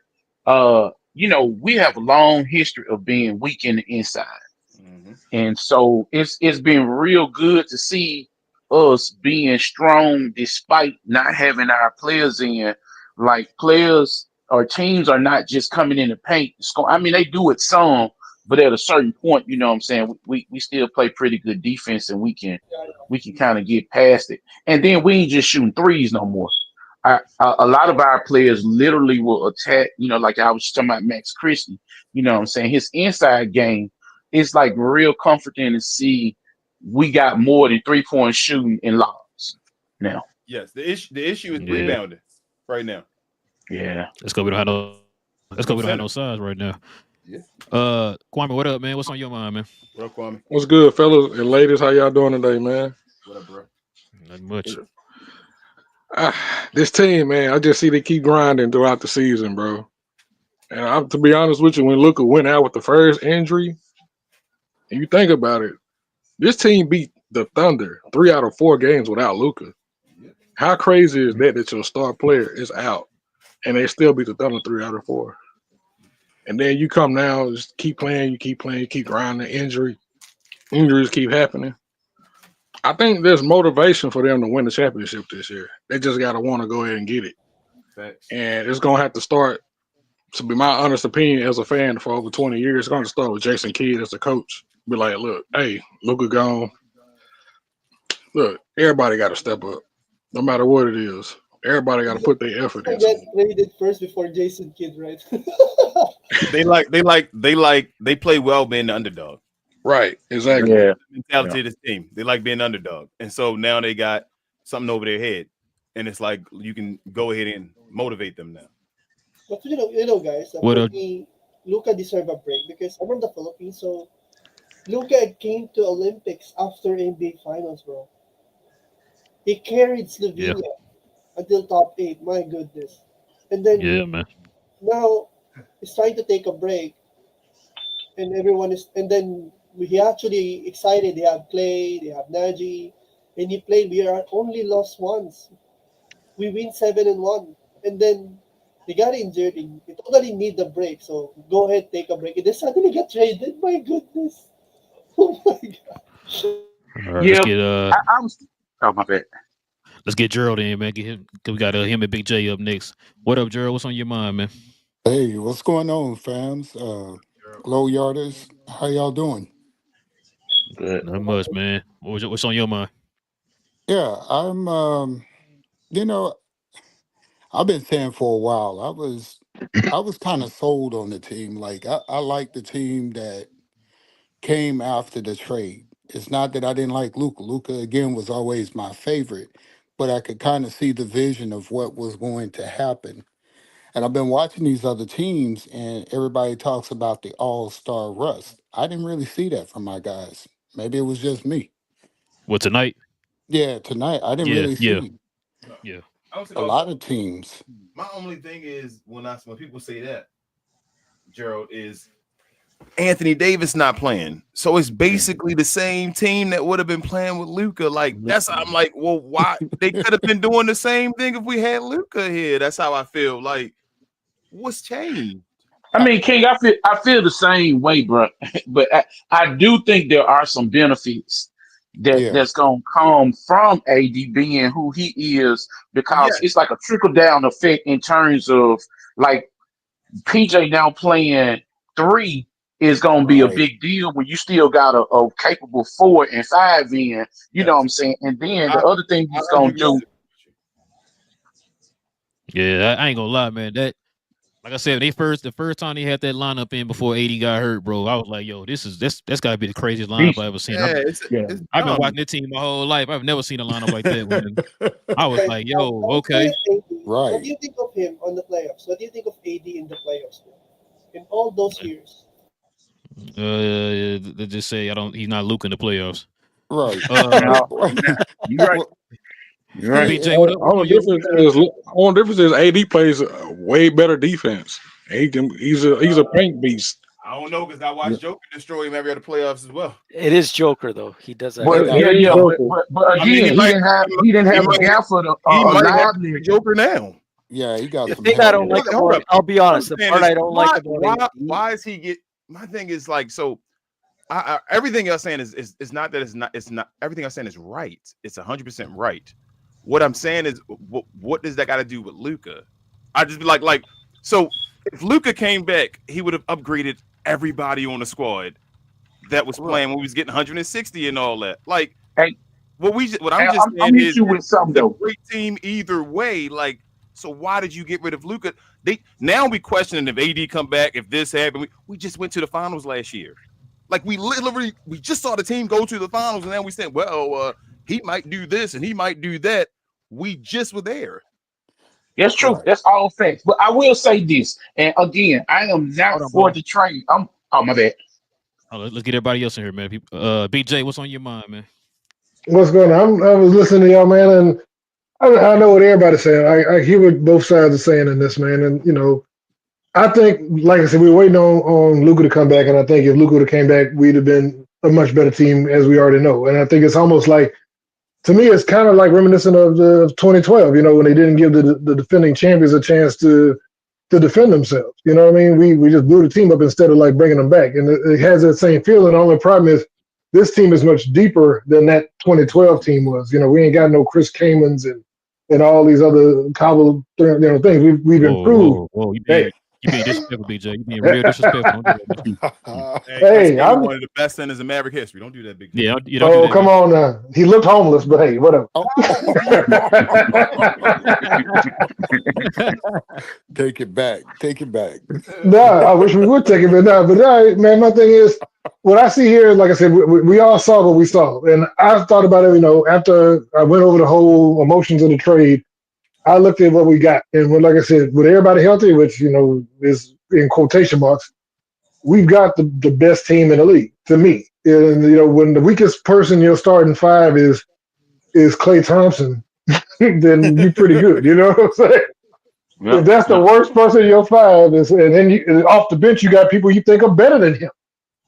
we have a long history of being weak in the inside. And so it's been real good to see us being strong despite not having our players in. Like players or teams are not just coming in the paint. I mean, they do it some, but at a certain point, you know what I'm saying, we still play pretty good defense and we can kind of get past it. And then we ain't just shooting threes no more. A lot of our players literally will attack, like I was talking about Max Christie, you know what I'm saying? His inside game is like real comforting to see we got more than 3-point shooting in lobs now. Yes, the issue is rebounding right now. Yeah. Let's go. We don't have no size right now. Yeah. Kwame, what up, man? What's on your mind, man? What up, Kwame? What's good, fellas and ladies? How y'all doing today, man? What up, bro? Not much. This team, man, I just see they keep grinding throughout the season, bro. And to be honest with you, when Luka went out with the first injury, and you think about it, this team beat the Thunder 3 out of 4 games without Luka. How crazy is that your star player is out and they still beat the Thunder 3 out of 4? And then you come now, just keep playing, you keep grinding. Injuries keep happening. I think there's motivation for them to win the championship this year. They just got to want to go ahead and get it. Thanks. And it's going to have to start, to be my honest opinion as a fan for over 20 years, it's going to start with Jason Kidd as the coach. Be like, look, hey, Luka gone. Look, everybody got to step up, no matter what it is. Everybody got to put their effort into Get it. traded first before Jason Kidd, right? They play well being the underdog. Right, exactly. Yeah. Mentality of this team. They like being underdog. And so now they got something over their head. And it's like you can go ahead and motivate them now. But you know, guys, for me, Luka deserve a break because I'm from the Philippines, so Luka came to Olympics after NBA Finals, bro. He carried Slovenia until top 8. My goodness. And then man. now he's trying to take a break, and he actually excited. They have Clay, they have Nagy, and he played. We are only lost once. We win 7-1, and then they got injured. They totally need the break. So go ahead, take a break. And they suddenly got traded. My goodness. Oh my god. All right, let's get Oh, my bad. let's get Gerald in, man. Get him. We got him and Big J up next. What up, Gerald? What's on your mind, man? Hey, what's going on, fams? Low yarders, how y'all doing? Good. Not much, man. What's on your mind? Yeah, I'm. You know, I've been saying for a while. I was kind of sold on the team. Like I like the team that came after the trade. It's not that I didn't like Luca. Luca again was always my favorite, but I could kind of see the vision of what was going to happen. And I've been watching these other teams, and everybody talks about the all-star rust. I didn't really see that from my guys. Maybe it was just me. What tonight? Yeah, tonight I didn't really see a lot of teams. My only thing is when people say that, Gerald, is Anthony Davis not playing. So it's basically the same team that would have been playing with Luka. Like I'm like, well, why they could have been doing the same thing if we had Luka here. That's how I feel. Like, what's changed? I mean, King, I feel the same way, bro. But I do think there are some benefits that's gonna come from AD being who he is, because it's like a trickle down effect in terms of like PJ now playing 3 is gonna be a big deal when you still got a capable 4 and 5 in. You know what I'm saying? And then the other thing he's gonna do. Yeah, I ain't gonna lie, man. That, like I said, the first time they had that lineup in before AD got hurt, bro, I was like, yo, that's gotta be the craziest lineup I've ever seen. I've been watching this team my whole life. I've never seen a lineup like that. I was like, yo, okay. Right. What do you think of him on the playoffs? What do you think of AD in the playoffs, bro? In all those years? They just say he's not Luke in the playoffs. Right. You're right. You're right. BJ, what up? Only difference is AD plays a way better defense. He's a paint beast. I don't know because I watched Joker destroy him every other playoffs as well. It is Joker though. He does that. But again, he didn't have a gap for the he might have the Joker now. Yeah, he got The some thing I help. don't like Hold about up. it, I'll be What I'm honest, the saying part is, I don't like about AD, why is he get? My thing is like, so everything you're saying is not that it's not everything I'm saying is right. It's 100% right. What I'm saying is, what does that got to do with Luka? I just be like, so if Luka came back, he would have upgraded everybody on the squad that was Right. playing when we was getting 160 and all that. Like, Hey, what I'm hey, just I'm saying hit is, you with something it's a though. great team either way. Like, so why did you get rid of Luka? They now we questioning if AD come back, if this happened. We just went to the finals last year. Like we just saw the team go to the finals, and then we said, well, he might do this and he might do that. We just were there. That's true. Right. That's all facts. But I will say this, and again, I am not Hold on, for Bo. the trade. Oh my bad. Let's get everybody else in here, man. BJ, what's on your mind, man? What's going on? I was listening to y'all, man, and I know what everybody's saying. I hear what both sides are saying in this, man. And, I think, like I said, we were waiting on Luka to come back. And I think if Luka would have came back, we'd have been a much better team, as we already know. And I think it's almost like, to me, it's kind of like reminiscent of 2012, when they didn't give the defending champions a chance to defend themselves. You know what I mean? We just blew the team up instead of like bringing them back. And it has that same feeling. The only problem is this team is much deeper than that 2012 team was. We ain't got no Chris Kamens and all these other cobble things. We've improved. Whoa! Hey, You being disrespectful, BJ. You being real disrespectful. Don't do that, man. Hey, Chris hey, Kaman, one of the best centers in Maverick history. Don't do that, Big J. Yeah, you don't do that, come man. on now. He looked homeless, but hey, whatever. Oh. Take it back. Take it back. No, I wish we would take it, but no. But all right, man, my thing is, what I see here, like I said, we all saw what we saw. And I thought about it, after I went over the whole emotions of the trade, I looked at what we got. And like I said, with everybody healthy, which, is in quotation marks, we've got the best team in the league, to me. And, when the weakest person you're starting five is Klay Thompson, then you're pretty good. You know what I'm saying? If that's the worst person in your five, and then off the bench, you got people you think are better than him.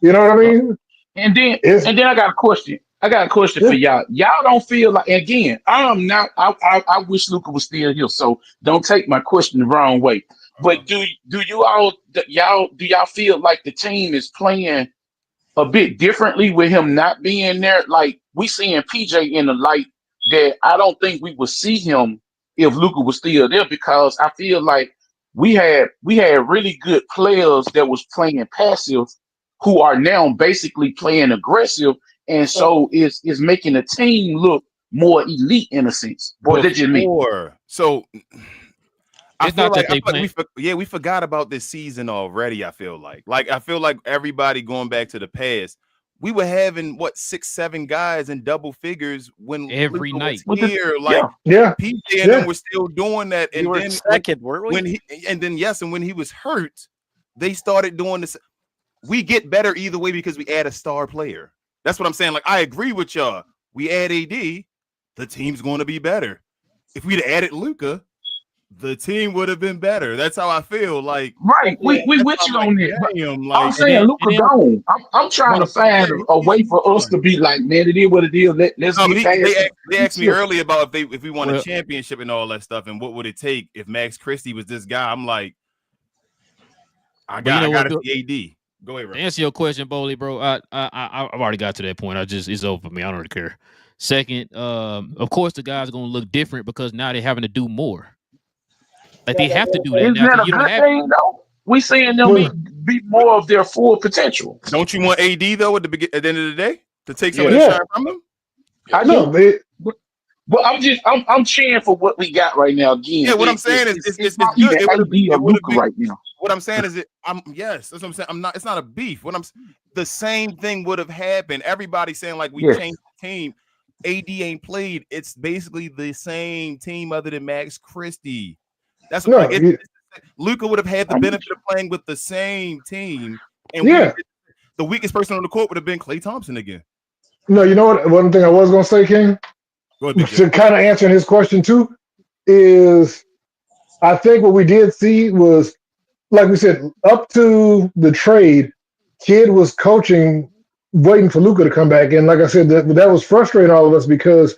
You know what I mean? And then I got a question. I got a question for y'all. Y'all don't feel like, again, I'm not. I wish Luka was still here. So don't take my question the wrong way. But do y'all feel like the team is playing a bit differently with him not being there? Like we seeing PJ in the light that I don't think we would see him if Luka was still there, because I feel like we had really good players that was playing passive who are now basically playing aggressive, and so is making the team look more elite in a sense. Boy, that's just me. So I It's feel not like, that they we forgot about this season already. I feel like everybody going back to the past. We were having 6-7 guys in double figures when every Luka night. was here. Yeah. PJ and them were still doing that. we And were then second, weren't we? when he was hurt, they started doing this. We get better either way because we add a star player. That's what I'm saying. Like, I agree with y'all. We add AD, the team's going to be better. If we'd added Luka, the team would have been better. That's how I feel. Like, Right, we with you on that. But I'm saying Luka gone. I'm trying to find a way for us to be like, man, it is what it is. Let's get past it. They asked me earlier about if we won a championship and all that stuff, and what would it take if Max Christie was this guy. I'm like, I got to see AD. Go ahead, To answer your question, Bowley, bro, I've already got to that point. It's over for me. I don't really care. Second, of course, the guys are going to look different because now they're having to do more. Like, they have to do that Isn't now. that a good thing, though? We seeing them be more of their full potential. Don't you want AD though at the end of the day to take some of the shine from them? I know, but I'm cheering for what we got right now. Again, yeah. What I'm saying is it's not even AD or Luka right now. What I'm saying is yes, that's what I'm saying. It's not a beef. The same thing would have happened. Everybody's saying like we changed the team. AD ain't played. It's basically the same team other than Max Christie. That's what Luka would have had the benefit of playing with the same team, and the weakest person on the court would have been Klay Thompson again. No, you know what? One thing I was going to say, King, to kind of answer his question too, is I think what we did see was, like we said, up to the trade, Kid was coaching, waiting for Luka to come back. And like I said, that was frustrating all of us because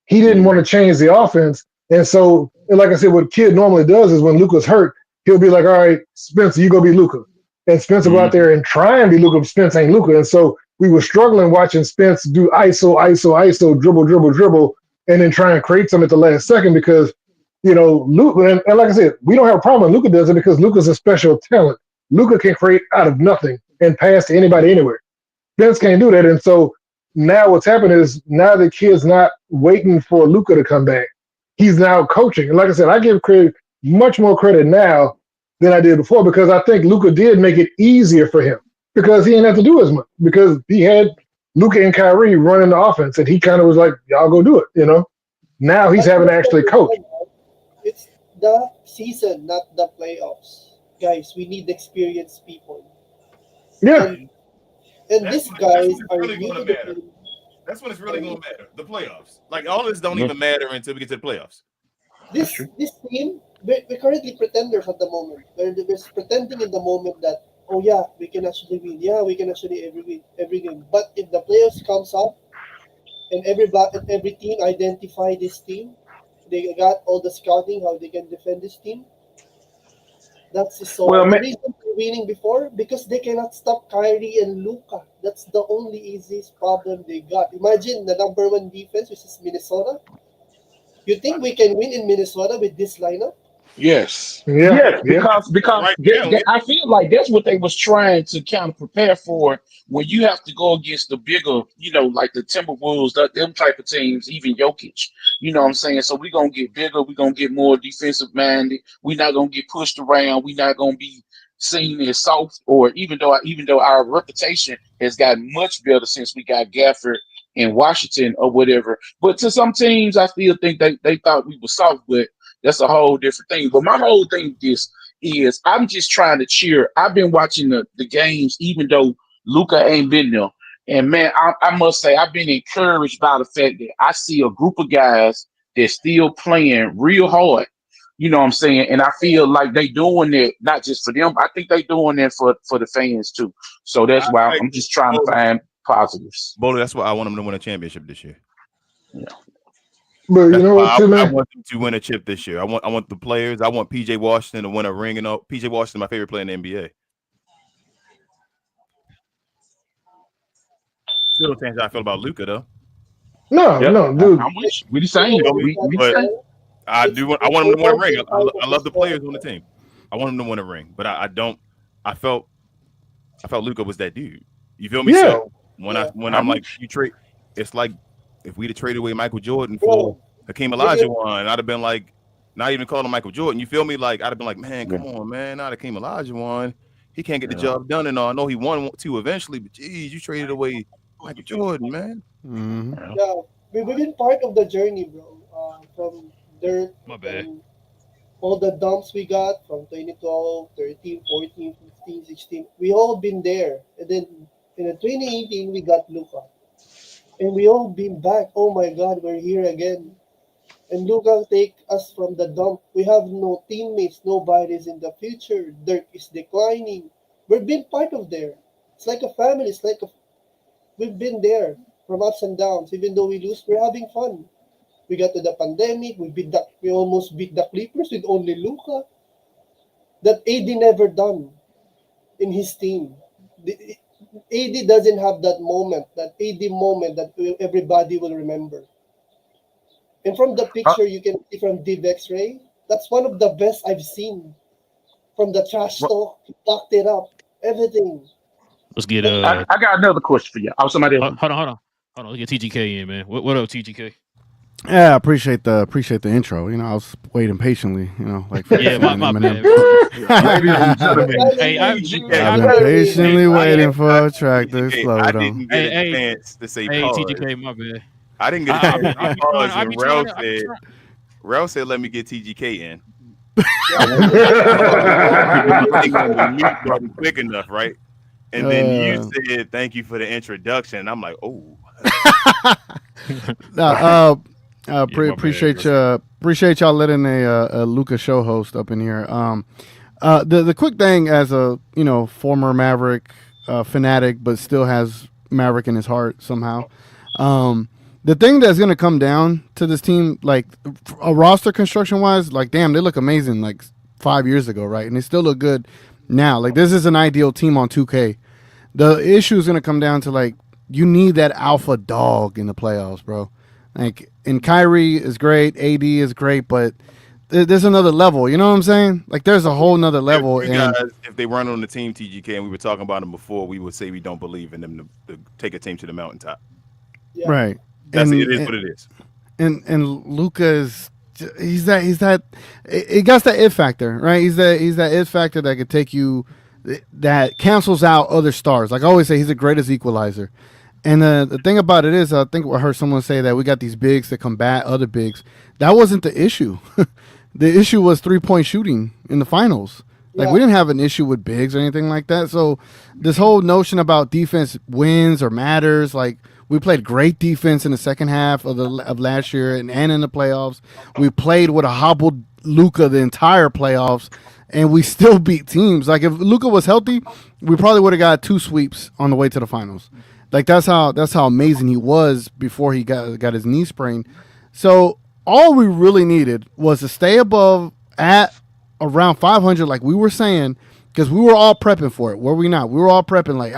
he didn't want to change the offense. And so And like I said, what Kid normally does is when Luka's hurt, he'll be like, all right, Spencer, you go be Luka. And Spencer go out there and try and be Luka, but Spence ain't Luka. And so we were struggling watching Spence do ISO, dribble, and then try and create something at the last second because, Luka, and like I said, we don't have a problem when Luka does it because Luka's a special talent. Luka can create out of nothing and pass to anybody anywhere. Spence can't do that. And so now what's happened is now the kid's not waiting for Luka to come back. He's now coaching. And like I said, I give credit, much more credit now than I did before because I think Luka did make it easier for him because he didn't have to do as much because he had Luka and Kyrie running the offense and he kind of was like, y'all go do it, Now he's having to actually coach. It's the season, not the playoffs. Guys, we need experienced people. Yeah. And these guys are really new going to to the matter. team. That's when it's really going to matter. The playoffs. Like all this don't even matter until we get to the playoffs. This team, we're currently pretenders at the moment. We're pretending in the moment that, oh yeah, we can actually win. Yeah, we can actually every game. But if the playoffs comes up and every team identify this team, they got all the scouting how they can defend this team. That's so. Well, The man, reason they're winning before because they cannot stop Kyrie and Luka. That's the only easiest problem they got. Imagine the number one defense, which is Minnesota. You think we can win in Minnesota with this lineup? Yes. Yeah. yes, Yeah. because Right now, yeah. I feel like that's what they was trying to kind of prepare for when you have to go against the bigger, like the Timberwolves, them type of teams, even Jokic. You know what I'm saying? So we're gonna get bigger, we're gonna get more defensive minded, we're not gonna get pushed around, we're not gonna be seen as soft, or even though our reputation has gotten much better since we got Gafford in Washington or whatever. But to some teams I still think they thought we were soft, but that's a whole different thing. But my whole thing is I'm just trying to cheer. I've been watching the games, even though Luka ain't been there. And man, I must say I've been encouraged by the fact that I see a group of guys that's still playing real hard. You know what I'm saying? And I feel like they doing it not just for them. I think they doing it for the fans too. So that's why I'm just trying to find positives. Bowler, that's why I want them to win a championship this year. Yeah. But you That's know why what, too, I man? want them to win a chip this year. I want the players. I want PJ Washington to win a ring and all. PJ Washington, my favorite player in the NBA. Still don't change how I feel about Luka though. No, Yep. no, dude. I'm with you. We the You know same. what? We the But same. I want them to win a ring. I love the players on the team. team. I want them to win a ring, but I don't. I felt Luka was that dude. You feel me? Yeah. So when I'm like you trade, it's like if we'd have traded away Michael Jordan for Bro, Hakeem Olajuwon, I'd have been like, not even calling him Michael Jordan. You feel me? Like I'd have been like, man, come on, man, not Hakeem Olajuwon. He can't get the job done and all. I know he won two eventually, but geez, you traded away Michael Jordan, man. Mm-hmm. yeah, we've been part of the journey, bro. From dirt My bad. and all the dumps we got from 2012, 13, 14, 15, 16. We all been there. And then in the 2018, we got Luka. And we all been back. Oh my God, we're here again. And Luka take us from the dump. We have no teammates, nobody's in the future. Dirk is declining. We've been part of there. It's like a family. We've been there from ups and downs. Even though we lose, we're having fun. We got to the pandemic. We almost beat the Clippers with only Luka. That AD never done in his team. AD doesn't have that moment, that AD moment that everybody will remember. And from the picture you can see from Div X-ray, that's one of the best I've seen. From the trash talk, he backed it up, everything. Let's get I got another question for you. Oh, somebody else. hold on. Let's get TGK in, man. What up, TGK? Yeah, I appreciate the intro. I was waiting patiently. Like Yeah, my Eminem. bad. Hey, I've been patiently waiting for a track to explode. I didn't get a chance to say pause. TGK, my bad. I didn't get a chance to say pause. And Rel said, "Let me get TGK in." Quick enough, right? And then you said, "Thank you for the introduction." And I'm like, "Oh." Appreciate y'all letting a Luka show host up in here. The quick thing, as a former Maverick fanatic, but still has Maverick in his heart somehow. The thing that's gonna come down to this team, like a roster construction wise, like damn, they look amazing like 5 years ago, right? And they still look good now. Like this is an ideal team on 2K. The issue is gonna come down to like you need that alpha dog in the playoffs, bro. Like, and Kyrie is great, AD is great, but there's another level. You know what I'm saying? Like, there's a whole nother level. You guys, if they run on the team, TGK, and we were talking about them before, we would say we don't believe in them to take a team to the mountaintop. Yeah. Right. It is what it is. And Luka is he's that it got that it factor, right? He's that it factor that could take you, that cancels out other stars. Like I always say, he's the greatest equalizer. And the thing about it is, I think I heard someone say that we got these bigs that combat other bigs. That wasn't the issue. The issue was 3-point shooting in the finals. Like we didn't have an issue with bigs or anything like that. So this whole notion about defense wins or matters, like we played great defense in the second half of last year and in the playoffs. We played with a hobbled Luka the entire playoffs, and we still beat teams. Like if Luka was healthy, we probably would have got 2 sweeps on the way to the finals. Like that's how amazing he was before he got his knee sprained. So all we really needed was to stay above at around 500, like we were saying, because we were all prepping for it. Were we not? We were all prepping like,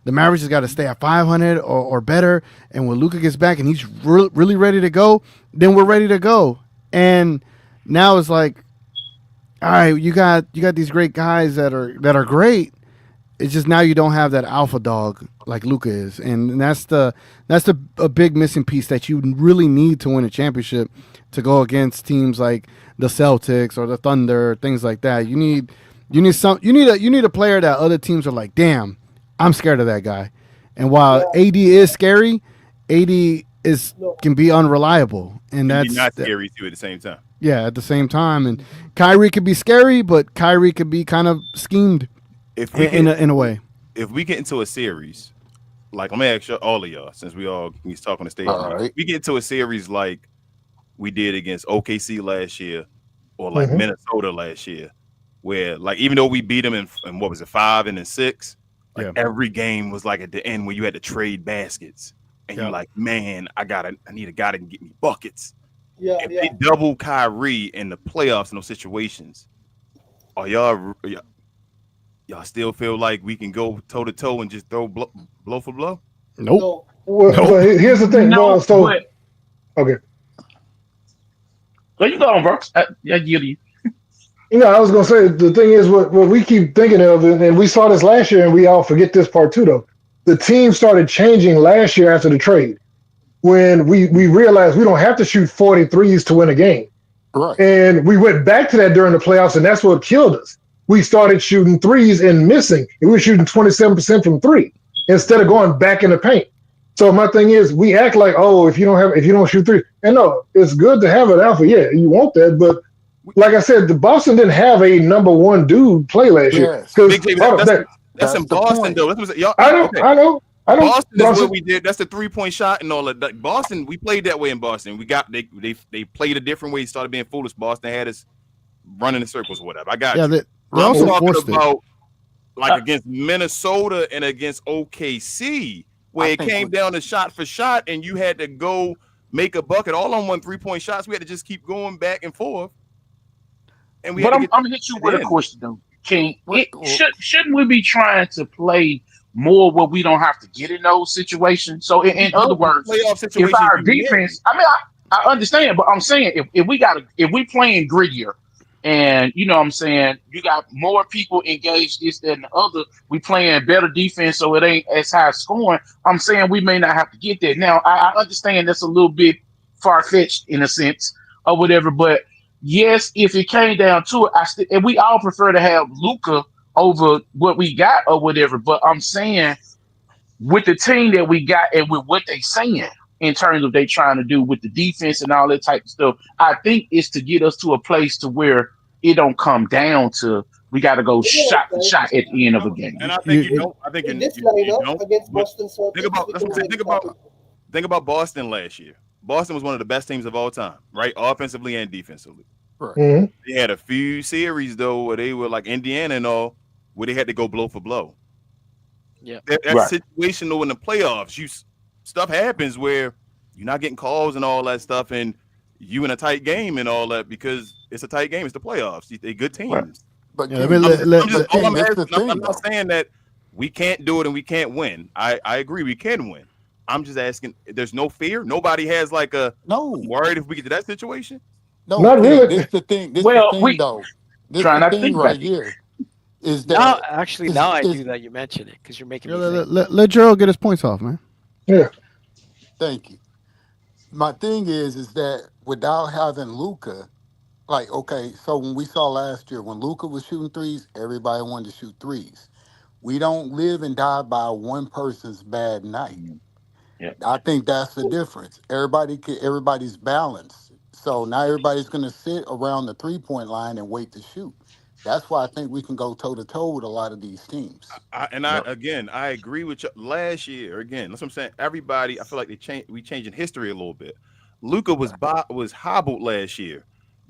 the Mavericks just got to stay at 500 or better. And when Luka gets back and he's really ready to go, then we're ready to go. And now it's like, all right, you got these great guys that are great. It's just now you don't have that alpha dog like Luka is, and that's a big missing piece that you really need to win a championship, to go against teams like the Celtics or the Thunder, things like that. You need a player that other teams are like, damn, I'm scared of that guy. And while AD is scary, AD can be unreliable, and that's not scary too at the same time. Yeah, at the same time, and Kyrie could be scary, but Kyrie could be kind of schemed. In a way, if we get into a series, like I'm gonna ask all of y'all, since he's talking to stage, right. we get into a series like we did against OKC last year, or like Minnesota last year, where like even though we beat them in what was it, 5 and then 6, like every game was like at the end where you had to trade baskets, and you're like, man, I need a guy that can get me buckets. If they double Kyrie in the playoffs in those situations, are y'all still feel like we can go toe to toe and just throw blow for blow? Nope. No. Well, here's the thing. No, okay. Well, you go on, bro. I give you. I was gonna say the thing is what we keep thinking of, and we saw this last year, and we all forget this part too. Though the team started changing last year after the trade, when we realized we don't have to shoot 43s to win a game, Right. and we went back to that during the playoffs, and that's what killed us. We started shooting threes and missing. And we were shooting 27% from 3 instead of going back in the paint. So my thing is, we act like, if you don't shoot 3, and no, it's good to have an alpha. Yeah, you want that, but like I said, the Boston didn't have a number 1 dude play last year. That's in Boston though. I know. Boston is what we did. That's the 3-point shot and all of that. Boston, we played that way in Boston. They played a different way. Started being foolish. Boston had us running in circles or whatever. I got you. I'm talking about like against Minnesota and against OKC, where it came down to shot for shot, and you had to go make a bucket all on 1 3-point shots. We had to just keep going back and forth. And I'm gonna hit you with a question though, King. Shouldn't we be trying to play more where we don't have to get in those situations? So in other words, if our defense, I understand, but I'm saying if we playing grittier. And you know what I'm saying, you got more people engaged this than the other. We playing better defense, so it ain't as high scoring. I'm saying we may not have to get there. Now, I understand that's a little bit far-fetched in a sense or whatever, but yes, if it came down to it, and we all prefer to have Luka over what we got or whatever, but I'm saying with the team that we got and with what they saying in terms of they trying to do with the defense and all that type of stuff, I think it's to get us to a place to where it don't come down to we got to go shot for shot at the end of a game. And I think you don't. I think this you lineup against Boston. Think about Boston last year. Boston was one of the best teams of all time, right? Offensively and defensively. Right. Mm-hmm. They had a few series though where they were like Indiana and all, where they had to go blow for blow. Yeah, that situation though in the playoffs, stuff happens where you're not getting calls and all that stuff, and you in a tight game and all that because it's a tight game. It's the playoffs. They good teams. But Yeah, King, I'm just but King, this the I'm thing not though. saying that we can't do it and we can't win. I agree we can win. I'm just asking. There's no fear. Nobody has like a. No, I'm worried if we get to that situation. no, Not King, really. this the thing. This the Well, thing we though. This try the not to thing think about right it. here is Now, that actually, is now I is do that you mention it because you're making Yeah, me think. let Gerald get his points off, man. Yeah. thank you. My thing is that without having Luca, like okay, so when we saw last year when Luca was shooting threes, everybody wanted to shoot threes. We don't live and die by one person's bad night. Yeah. I think that's the difference. Everybody's balanced. So now everybody's going to sit around the 3-point line and wait to shoot. That's why I think we can go toe to toe with a lot of these teams. Yep. I agree with you. Last year, again, that's what I'm saying. Everybody, I feel like we changing history a little bit. Luca was hobbled last year.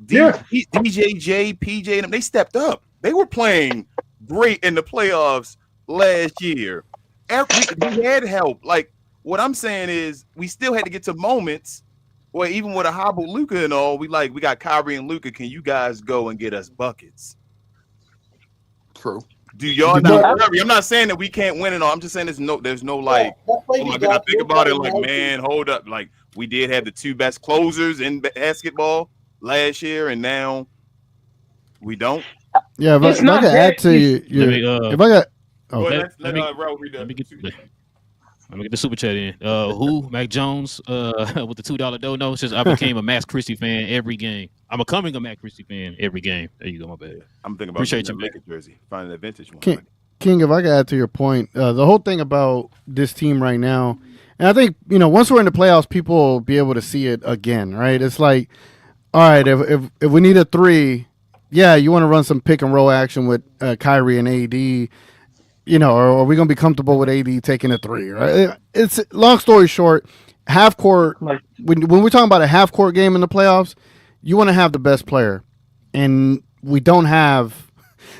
Yeah. DJJ, PJ, and them, they stepped up. They were playing great in the playoffs last year. We had help. Like what I'm saying is, we still had to get to moments where even with a hobbled Luca and all, we got Kyrie and Luca. Can you guys go and get us buckets? True. Do y'all not But worry? I'm not saying that we can't win and all. I'm just saying there's no yeah, like, that's why oh we my god, I got think Luka about it and like, Nike. man, hold up. Like we did have the two best closers in basketball last year, and now we don't. Yeah, It's if I not could that. add to It's your, Let me if I got, Go oh, ahead, let me Raul read let me get the let me get the super chat in. Who Mac Jones with the $2 dono says I became a Max Christie fan every game. I'm becoming a Max Christie fan every game. There you go, my bad. I'm thinking about Appreciate getting you, that man. Lakers jersey, finding that vintage one. King, if I could add to your point, the whole thing about this team right now, and I think once we're in the playoffs, people will be able to see it again, right? It's like, all right, if we need a three, yeah, you want to run some pick and roll action with Kyrie and AD, or are we going to be comfortable with AD taking a three, right? It's long story short, half court. like When we're talking about a half court game in the playoffs, you want to have the best player, and we don't have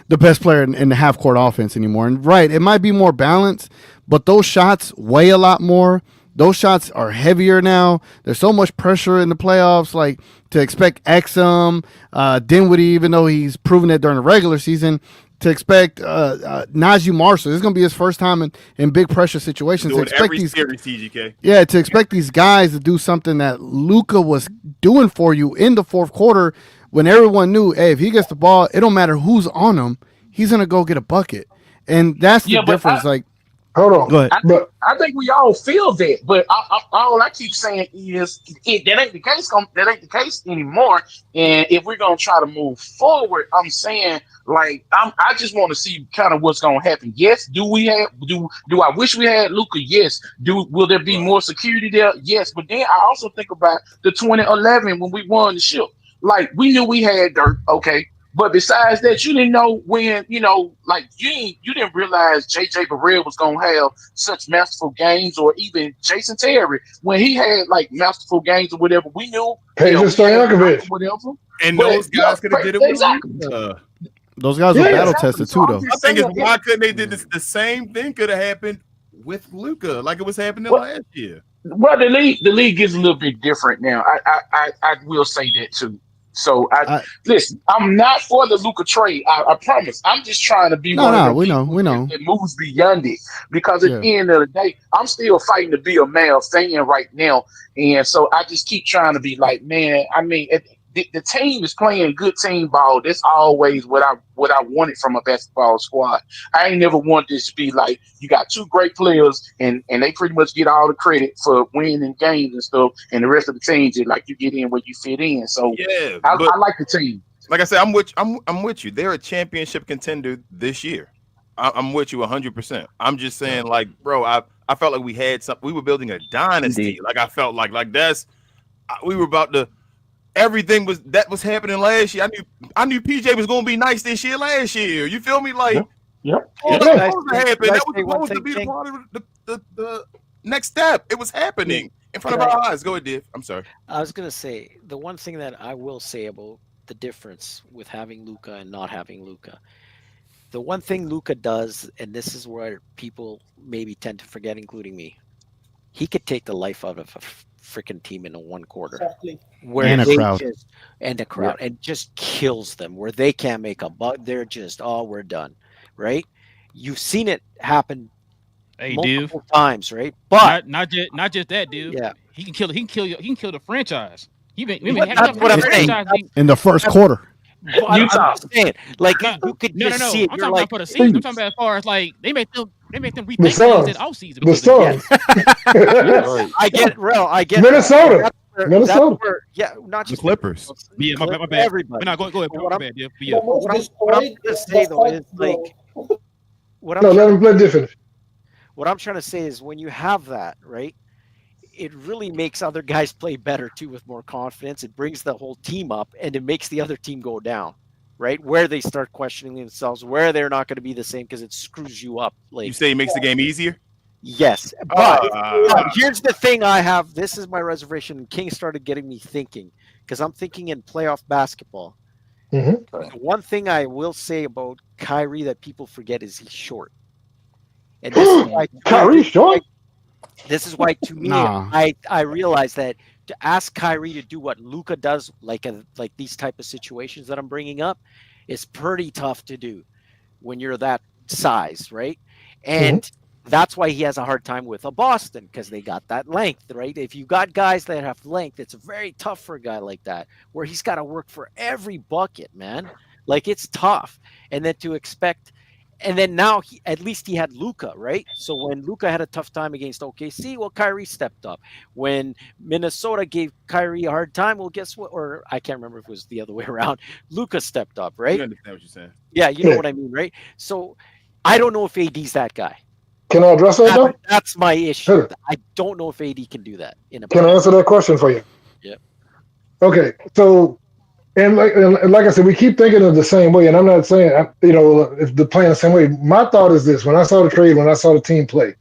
the best player in the half court offense anymore. And right, it might be more balanced, but those shots weigh a lot more. Those shots are heavier now. There's so much pressure in the playoffs. Like to expect Exum, Dinwiddie, even though he's proven it during the regular season, to expect Najee Marshall. This is going to be his first time in big pressure situations. To Doing expect every these, series, TGK. yeah, to expect these guys to do something that Luka was doing for you in the fourth quarter when everyone knew, hey, if he gets the ball, it don't matter who's on him, he's going to go get a bucket. And that's the yeah, but difference. Like, Hold on. go ahead. But I think we all feel that, but all I keep saying is that ain't the case. That ain't the case anymore. And if we're gonna try to move forward, I'm saying I just want to see kind of what's gonna happen. Yes, do I wish we had Luka? Yes. Will there be more security there? Yes. But then I also think about the 2011 when we won the ship. Like we knew we had Dirk, okay. But besides that, you didn't know when, you didn't realize JJ Barea was gonna have such masterful games, or even Jason Terry when he had like masterful games or whatever. We knew, Peja we had Dirk or Stojakovic. whatever. And But those guys could have did it with exactly. Luka. Those guys Yeah, were battle Exactly. tested So too, I'm though. My just thing is, saying, why couldn't they did this? The same thing could have happened with Luka, like it was happening well, last year. well, the league is a little bit different now. I will say that too. So I, listen. I'm not for the Luka trade. I promise. I'm just trying to be one of no, them we know, people we that, know. that moves beyond it. Because at Yeah. the end of the day, I'm still fighting to be a male fan right now, and so I just keep trying to be like, man. I mean, the team is playing good team ball. That's always what I wanted from a basketball squad. I ain't never wanted this to be like you got two great players and they pretty much get all the credit for winning games and stuff, and the rest of the team just like you get in where you fit in. So Yeah, but I like the team. like I said, I'm with you. They're a championship contender this year. I'm with you 100%. I'm just saying, like, bro, I felt like we had something. We were building a dynasty. Indeed. Like I felt like we were about to. Everything was happening last year. I knew PJ was going to be nice this year. Last year, you feel me? Like Yep. all Yep. that Yeah. was supposed to happen. Can I That was say one supposed to thing, be the King? part of the next step. It was happening in front of Can I- our eyes. Go ahead, Dave. I'm sorry. I was gonna say the one thing that I will say about the difference with having Luca and not having Luca. The one thing Luca does, and this is where people maybe tend to forget, including me, he could take the life out of freaking team in one quarter. Exactly. Where And a they crowd. and just kills them where they can't make a buck. They're just, oh, we're done, right? You've seen it happen Hey, Div. multiple times, right? But Not just that, Div. yeah, He can kill the franchise. that's what I'm saying. In the first quarter. But I'm Utah. just saying, like No, you could no, just see it. I'm You're talking like, about for the season. I'm talking about as far as like they make them rethink things Suns. in off season. The Suns. Right. I get it, Rel. I get Minnesota. That's Minnesota. where, yeah, not The just Clippers. Yeah, my bad. Everybody. No, go ahead. What My I'm- bad, Div. But yeah. Almost what I'm destroyed gonna say the though is Suns, bro. like what I'm No, let trying him let it finish. what I'm trying to say is when you have that, right? It really makes other guys play better too with more confidence. It brings the whole team up and it makes the other team go down, right? Where they start questioning themselves, where they're not going to be the same because it screws you up. Like, You say it makes the game easier? yes, but here's the thing I have. This is my reservation. King started getting me thinking because I'm thinking in playoff basketball. Mhm. The one thing I will say about Kyrie that people forget is he's short. And this is why Kyrie short? This is why, to me, Nah. I realize that to ask Kyrie to do what Luka does, like these type of situations that I'm bringing up, is pretty tough to do when you're that size, right? And that's why he has a hard time with a Boston because they got that length, right? If you got guys that have length, it's very tough for a guy like that, where he's got to work for every bucket, man. Like it's tough, and then to expect. And then now, at least he had Luka, right? So when Luka had a tough time against OKC, well, Kyrie stepped up. When Minnesota gave Kyrie a hard time, well, guess what? Or I can't remember if it was the other way around. Luka stepped up, right? You understand what you're saying? Yeah, you know Yeah. what I mean, right? So I don't know if AD's that guy. Can I address that though? That's my issue. Sure. I don't know if AD can do that in a Can I answer that question for you? Yep. Okay, so and like I said, we keep thinking of the same way, and I'm not saying if they're playing the same way. My thought is this: when I saw the trade, when I saw the team play,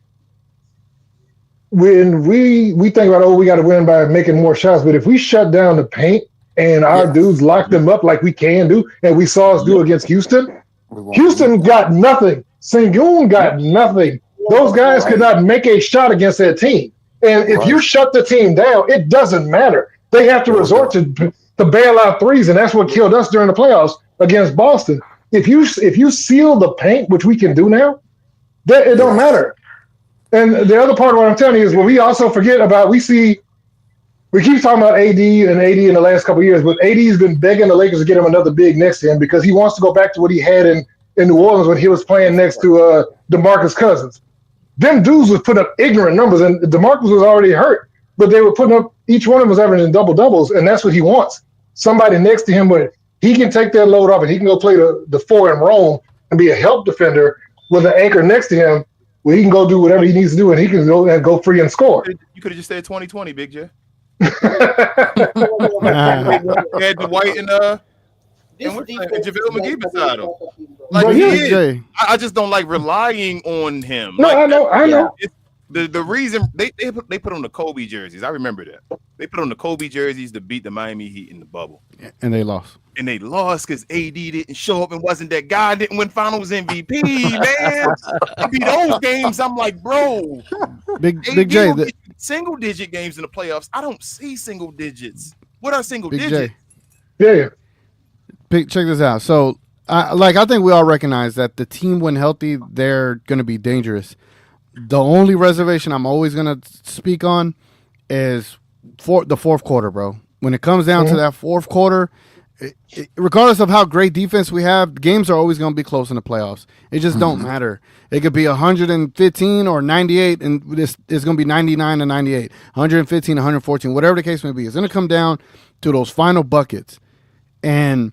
when we think about we got to win by making more shots, but if we shut down the paint and our dudes lock them up like we can do, and we saw us do against Houston, Houston got nothing. Sengun got nothing. Those guys could not make a shot against that team. And if you shut the team down, it doesn't matter. They have to resort to bail out threes, and that's what killed us during the playoffs against Boston. If you seal the paint, which we can do now, that it don't matter. And the other part of what I'm telling you is what we also forget about. We keep talking about AD in the last couple of years, but AD's been begging the Lakers to get him another big next to him because he wants to go back to what he had in New Orleans when he was playing next to DeMarcus Cousins. Them dudes was putting up ignorant numbers, and DeMarcus was already hurt, but they were putting up, each one of them was averaging double-doubles, and that's what he wants. Somebody next to him where he can take that load off and he can go play the four and roam and be a help defender with an anchor next to him where he can go do whatever he needs to do and he can go free and score. You could have just said 2020, Big J. This Had the White and defense JaVale is McGee like beside him. a team, bro. Like Bro, he yeah. is. Jay. I just don't like relying on him. No, Like, I know. The reason they put on the Kobe jerseys, I remember that. They put on the Kobe jerseys to beat the Miami Heat in the bubble. And they lost. And they lost because AD didn't show up and wasn't that guy, didn't win finals MVP, man. To be those games, I'm like, bro. Big AD J. will get you single digit games in the playoffs. I don't see single digits. What are single Big digits? J. Yeah. Check this out. So, I think we all recognize that the team, when healthy, they're going to be dangerous. The only reservation I'm always going to speak on is for the fourth quarter, bro. When it comes down to that fourth quarter, regardless of how great defense we have, games are always going to be close in the playoffs. It just don't matter. It could be 115 or 98, and this is going to be 99 to 98, 115, 114, whatever the case may be. It's going to come down to those final buckets. And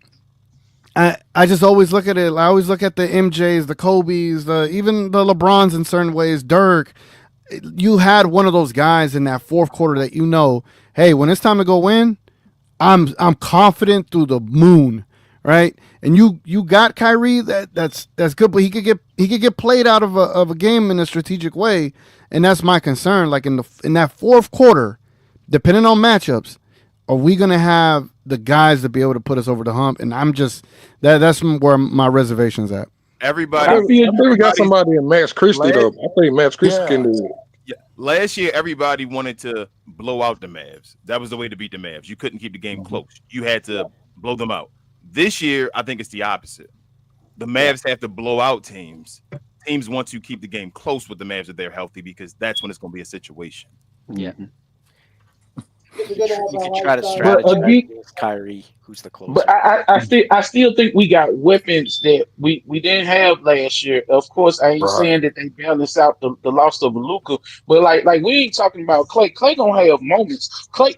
I just always look at it. I always look at the MJs, the Kobe's, even the LeBrons in certain ways. Dirk, you had one of those guys in that fourth quarter that hey, when it's time to go win, I'm confident through the moon, right? And you got Kyrie that's good, but he could get played out of a game in a strategic way, and that's my concern. Like in that fourth quarter, depending on matchups, are we gonna have the guys to be able to put us over the hump? And I'm just that's where my reservation's at. Everybody. I think we got somebody in Max Christie though. I think Max Christie can do it. Yeah, last year everybody wanted to blow out the Mavs. That was the way to beat the Mavs. You couldn't keep the game close. You had to blow them out. This year, I think it's the opposite. The Mavs have to blow out teams. Teams want to keep the game close with the Mavs if they're healthy because that's when it's going to be a situation. Yeah. We're gonna have You a can hard try to time. But strategize again, against Kyrie, who's the closer. but I still think we got weapons that we didn't have last year. Of course, I ain't Right. saying that they balance out the loss of Luka, but like we ain't talking about Clay. Clay gonna have moments. Clay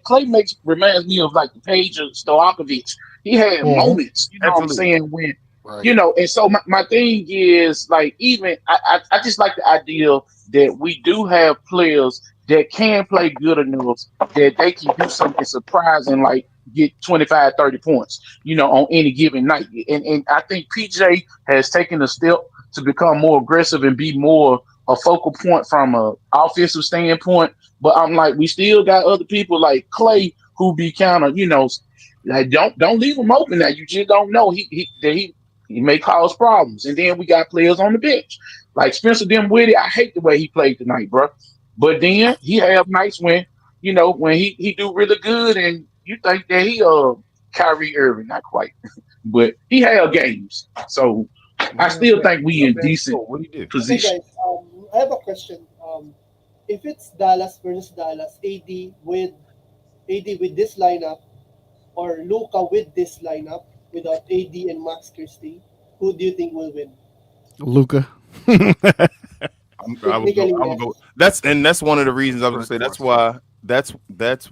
reminds me of like the Page of Stojakovic. He had moments, you know what I'm Absolutely. saying, when Right. and so my thing is like even I just like the idea that we do have players that can play good enough that they can do something surprising like get 25, 30 points, on any given night. And I think PJ has taken a step to become more aggressive and be more a focal point from a offensive standpoint. But I'm like, we still got other people like Clay who be kind of, like don't leave him open now. You just don't know he may cause problems. And then we got players on the bench like Spencer Dinwiddie. I hate the way he played tonight, bro. But then he have nights when when he do really good, and you think that he Kyrie Irving, not quite, but he have games. So I still think we in decent What do you do? Okay, position. guys. I have a question. If it's Dallas versus Dallas, AD with this lineup, or Luca with this lineup without AD and Max Christie, who do you think will win? Luca. I would go. That's one of the reasons I was gonna say. That's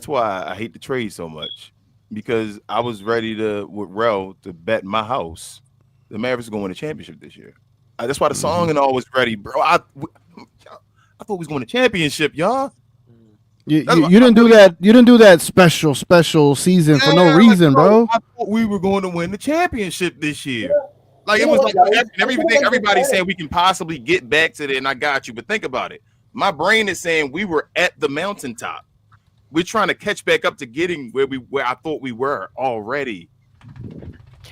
why I hate the trade so much, because I was ready with Relle to bet my house the Mavericks are going to win the championship this year. That's why the song and all was ready, bro. I thought we was going to championship, y'all. You didn't do that. You didn't do that special season for no reason, bro. I thought we were going to win the championship this year. Like, it was like everything. Everybody's saying we can possibly get back to that, and I got you. But think about it. My brain is saying we were at the mountaintop. We're trying to catch back up to getting where I thought we were already.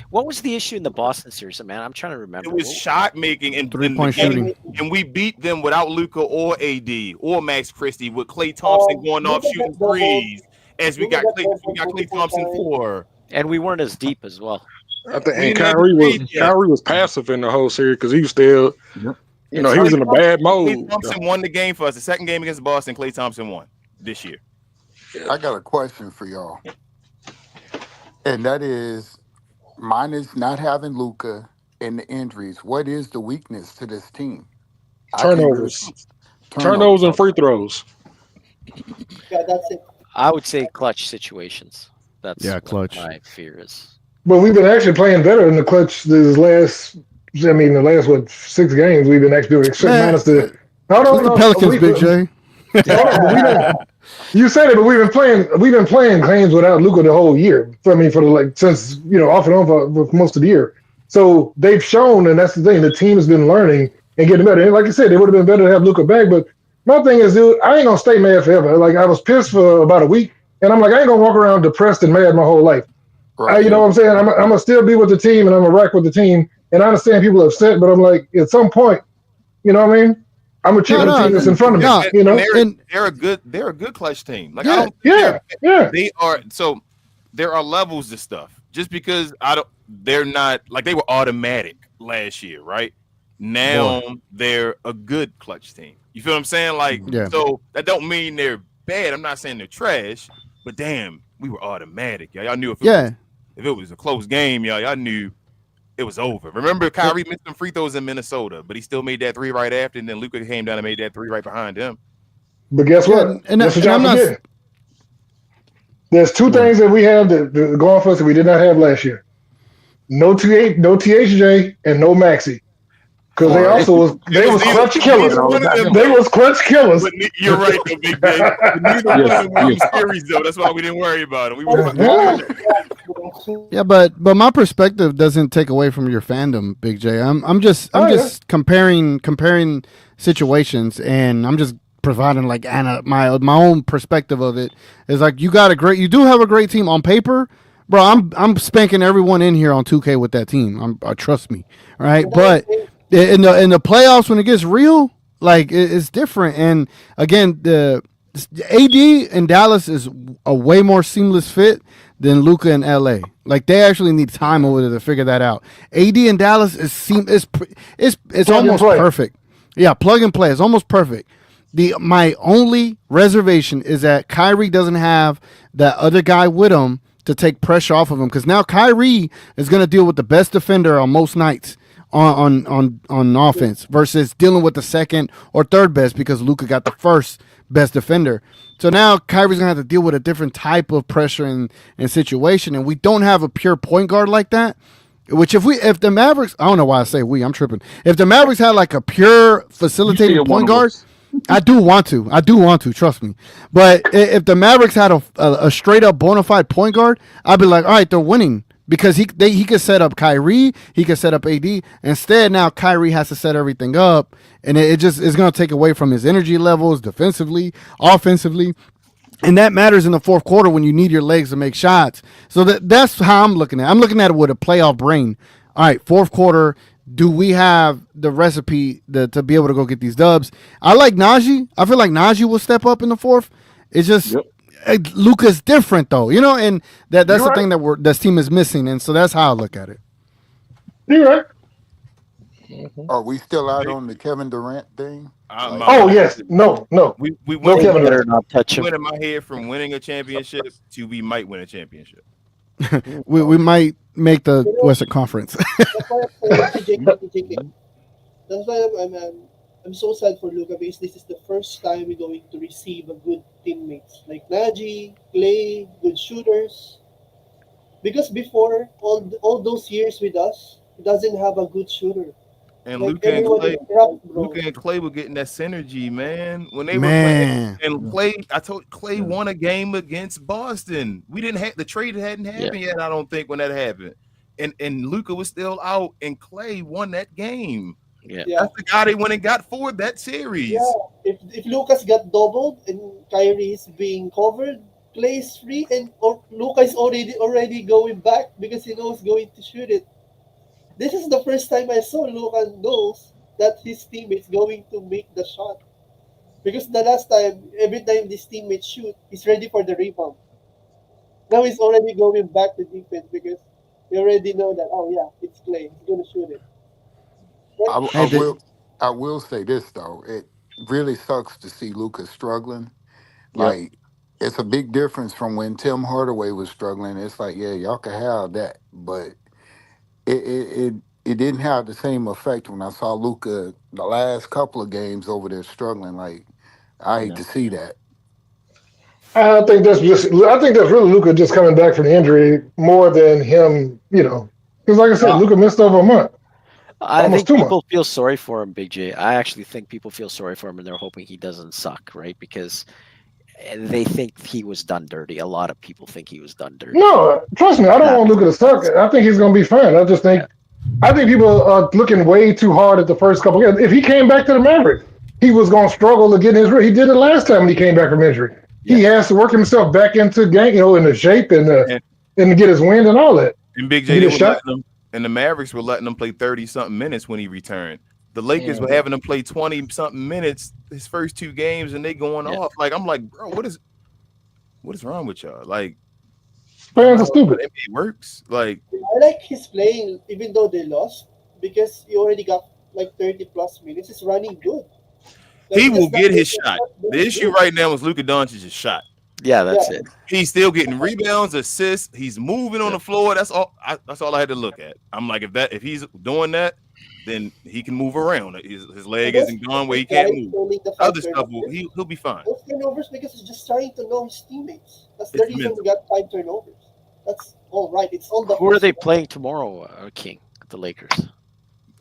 What was the issue in the Boston series, man? I'm trying to remember. It was shot making and 3-point shooting, and we beat them without Luka or AD or Max Christie, with Klay Thompson going off shooting threes. As we got Klay Thompson 4, and we weren't as deep as well. I think and Kyrie was passive in the whole series because he was still, he was in a bad mode. Klay Thompson won the game for us. The second game against Boston, Klay Thompson won this year. I got a question for y'all, and that is, mine is not having Luka and the injuries. What is the weakness to this team? Turnovers and free throws. Yeah, that's it. I would say clutch situations. That's clutch. What my fear is. But we've been actually playing better in the clutch the last 6 games we've been actually doing, except minus the. The Pelicans, Big J. You said it, but we've been playing games without Luka the whole year. Since off and on for most of the year. So they've shown, and that's the thing. The team has been learning and getting better. And like I said, it would have been better to have Luka back. But my thing is, dude, I ain't gonna stay mad forever. Like, I was pissed for about a week, and I'm like, I ain't gonna walk around depressed and mad my whole life. Right. You know what I'm saying? I'm gonna still be with the team, and I'm gonna rock with the team. And I understand people are upset, but I'm like, at some point, you know what I mean? I'm gonna cheer the team that's in front of me. They're a good clutch team. Like, they are. So there are levels to stuff. Just because they're not like they were automatic last year, right? Now they're a good clutch team. You feel what I'm saying? Like, so that don't mean they're bad. I'm not saying they're trash, but damn, we were automatic. Y'all knew if it was a close game, y'all knew it was over. Remember, Kyrie missed some free throws in Minnesota, but he still made that 3 right after, and then Luka came down and made that 3 right behind him. But guess what? That's what y'all forget. There's 2 things that we have that going for us that we did not have last year. No THJ and no Maxi. Because they also was clutch killers. They was clutch killers. But you're right, though, Big Day. Neither one of them were in series, though. That's why we didn't worry about it. We were Yeah, but my perspective doesn't take away from your fandom, Big J. I'm just comparing situations, and I'm just providing like my own perspective of it. Is like, you do have a great team on paper, bro. I'm spanking everyone in here on 2K with that team. Trust me, all right? But in the playoffs, when it gets real, Like it's different. And again, the AD in Dallas is a way more seamless fit than Luka in LA. Like they actually need time over there to figure that out. AD in Dallas it's almost perfect. Yeah, plug and play. It's almost perfect. My only reservation is that Kyrie doesn't have that other guy with him to take pressure off of him, because now Kyrie is going to deal with the best defender on most nights on offense versus dealing with the second or third best because Luka got the first best defender. So now Kyrie's gonna have to deal with a different type of pressure and situation, and we don't have a pure point guard like that. Which if the Mavericks, I don't know why I say we, I'm tripping. If the Mavericks had like a pure facilitating point guard, I do want to, trust me. But if the Mavericks had a straight up bona fide point guard, I'd be like, all right, they're winning. Because he could set up Kyrie, he could set up AD. Instead, now Kyrie has to set everything up, and it just is going to take away from his energy levels defensively, offensively, and that matters in the fourth quarter when you need your legs to make shots. So that's how I'm looking at it. I'm looking at it with a playoff brain. All right, fourth quarter, do we have the recipe to be able to go get these dubs? I like Najee. I feel like Najee will step up in the fourth. It's just... Yep. Luka's different though, and that's the thing that this team is missing, and so that's how I look at it. You're right. Are we still out on the Kevin Durant thing? Yes, no. We no Kevin Durant. Not touch him. Went in my head from winning a championship to we might win a championship. we might make the Western Conference. That's why I'm so sad for Luka, because this is the first time we're going to receive a good teammates like Najee, Clay, good shooters. Because before all those years with us, he doesn't have a good shooter. And like Luka and Clay were getting that synergy, man. When they were playing, and Clay won a game against Boston. We didn't have the trade hadn't happened yet. I don't think when that happened, and Luka was still out, and Clay won that game. Yeah, that's the guy they went and got for that series. Yeah, if Lucas got doubled and Kyrie is being covered, Clay is free, and Luka is already going back because he knows going to shoot it. This is the first time I saw Luka knows that his teammate's going to make the shot. Because the last time, every time this teammate shoot, he's ready for the rebound. Now he's already going back to defense because he already know that, it's Clay. He's going to shoot it. I will say this though, it really sucks to see Lucas struggling. Like it's a big difference from when Tim Hardaway was struggling. It's like, yeah, y'all can have that, but it didn't have the same effect when I saw Luka the last couple of games over there struggling. Like I hate to see that. I think that's really Luka just coming back from the injury more than him, because like I said, Luka missed over a month. I think people feel sorry for him, Big J. I actually think people feel sorry for him, and they're hoping he doesn't suck, right? Because they think he was done dirty. A lot of people think he was done dirty. No, trust me, I don't want Luka to suck. I think he's going to be fine. I just think people are looking way too hard at the first couple games. If he came back to the Mavericks, he was going to struggle to get in his rhythm. He did it last time when he came back from injury. Yeah. He has to work himself back into game, in the shape and to get his wind and all that. And Big J, and the Mavericks were letting him play 30-something minutes when he returned. The Lakers were having him play 20-something minutes his first two games, and they going off. Like, I'm like, bro, what is wrong with y'all? Like, fans are stupid. It works. Like, I like his playing, even though they lost, because he already got like 30+ minutes. He's running good. Like, he will get his shot. The issue right now is Luka Doncic's shot. Yeah, that's it. He's still getting rebounds, assists. He's moving on the floor. That's all. That's all I had to look at. I'm like, if he's doing that, then he can move around. His leg isn't gone where he can't move. Other stuff, he'll be fine. Those turnovers because he's just trying to know his teammates. That's the reason we got 5 turnovers. That's all right. It's all the. Who are they playing tomorrow, King? The Lakers.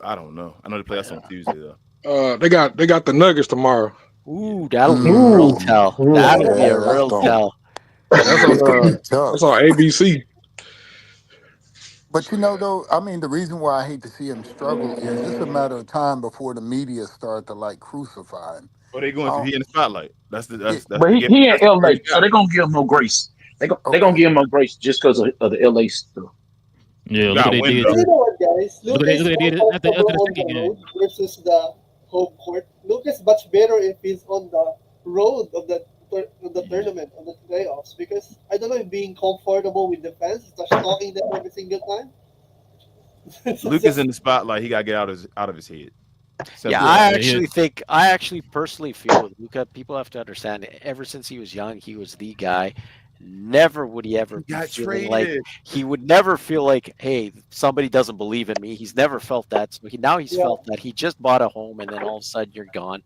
I don't know. I know they play us on Tuesday though. They got the Nuggets tomorrow. Ooh, that'll be a real tell. That'll be a real tell. That's on ABC. But though, I mean, the reason why I hate to see him struggle is it's a matter of time before the media start to crucify him. Or they going to be in the spotlight. That's but he in LA, so they're gonna give him no grace. They're gonna give him no grace just because of the LA stuff. Yeah, look at they did. Look at they did after the second game versus the home court. Luka's much better if he's on the road of the tournament, of the playoffs, because I don't know if being comfortable with the fans, just talking them every single time. It's Luka's just in the spotlight. He got to get out of his head. Yeah, Simple as that. I actually personally feel with Luka, people have to understand. Ever since he was young, he was the guy. Never would he ever He be got feeling like traded. he would never feel like, hey, somebody doesn't believe in me. He's never felt that. So now he's yeah. felt that. He just bought a home, and then all of a sudden you're gone.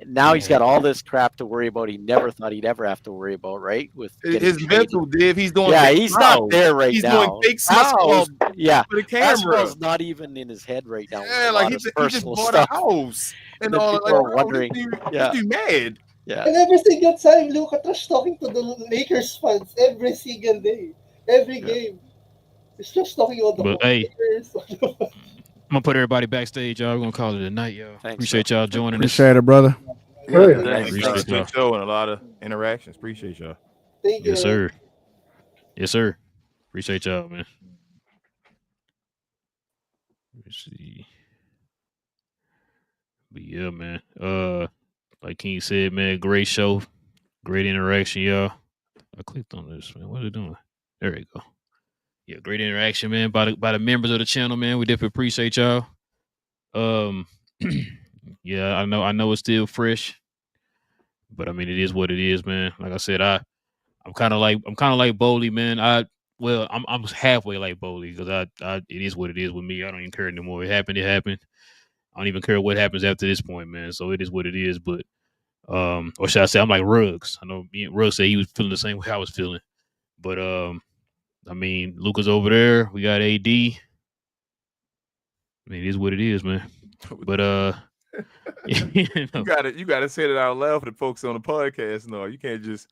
And now he's got all this crap to worry about. He never thought he'd ever have to worry about, right? With getting His traded. mental, Div. He's doing. Yeah, fake he's not smiles. there right He's now. doing fake Basketball, smiles yeah, for the camera. basketball's not even in his head right now. With Yeah, a like lot he of just personal bought stuff. a house and then all. people Like, are bro, wondering, this yeah, dude mad. yeah. And every single time, Luka trash talking to the Lakers fans every single day, every Yeah. game. He's just talking about the But hey, Lakers. I'm gonna put everybody backstage, y'all. We're gonna call it a night, y'all. Thanks, Appreciate y'all joining us. Appreciate it, brother. Yeah, Hey. thanks. Thanks, Appreciate thanks. y'all. Good show and a lot of interactions. Appreciate y'all. Thank you. Yes, sir. Yes, sir. Appreciate y'all, man. Let's see. But yeah, man. Like King said, man, great show, great interaction, y'all. I clicked on this, man. What are they doing? There we go. Yeah, great interaction, man, by the members of the channel, man. We definitely appreciate y'all. Yeah, I know it's still fresh, but I mean it is what it is, man. Like I said, I'm kind of like Bowley, man. I'm halfway like Bowley because it is what it is with me. I don't even care anymore. It happened. I don't even care what happens after this point, man. So it is what it is. But or should I say, I'm like Ruggs. I know Ruggs said he was feeling the same way I was feeling. But I mean, Luka's over there. We got AD. I mean, it is what it is, man. But You gotta say that out loud for the folks on the podcast. No, you can't just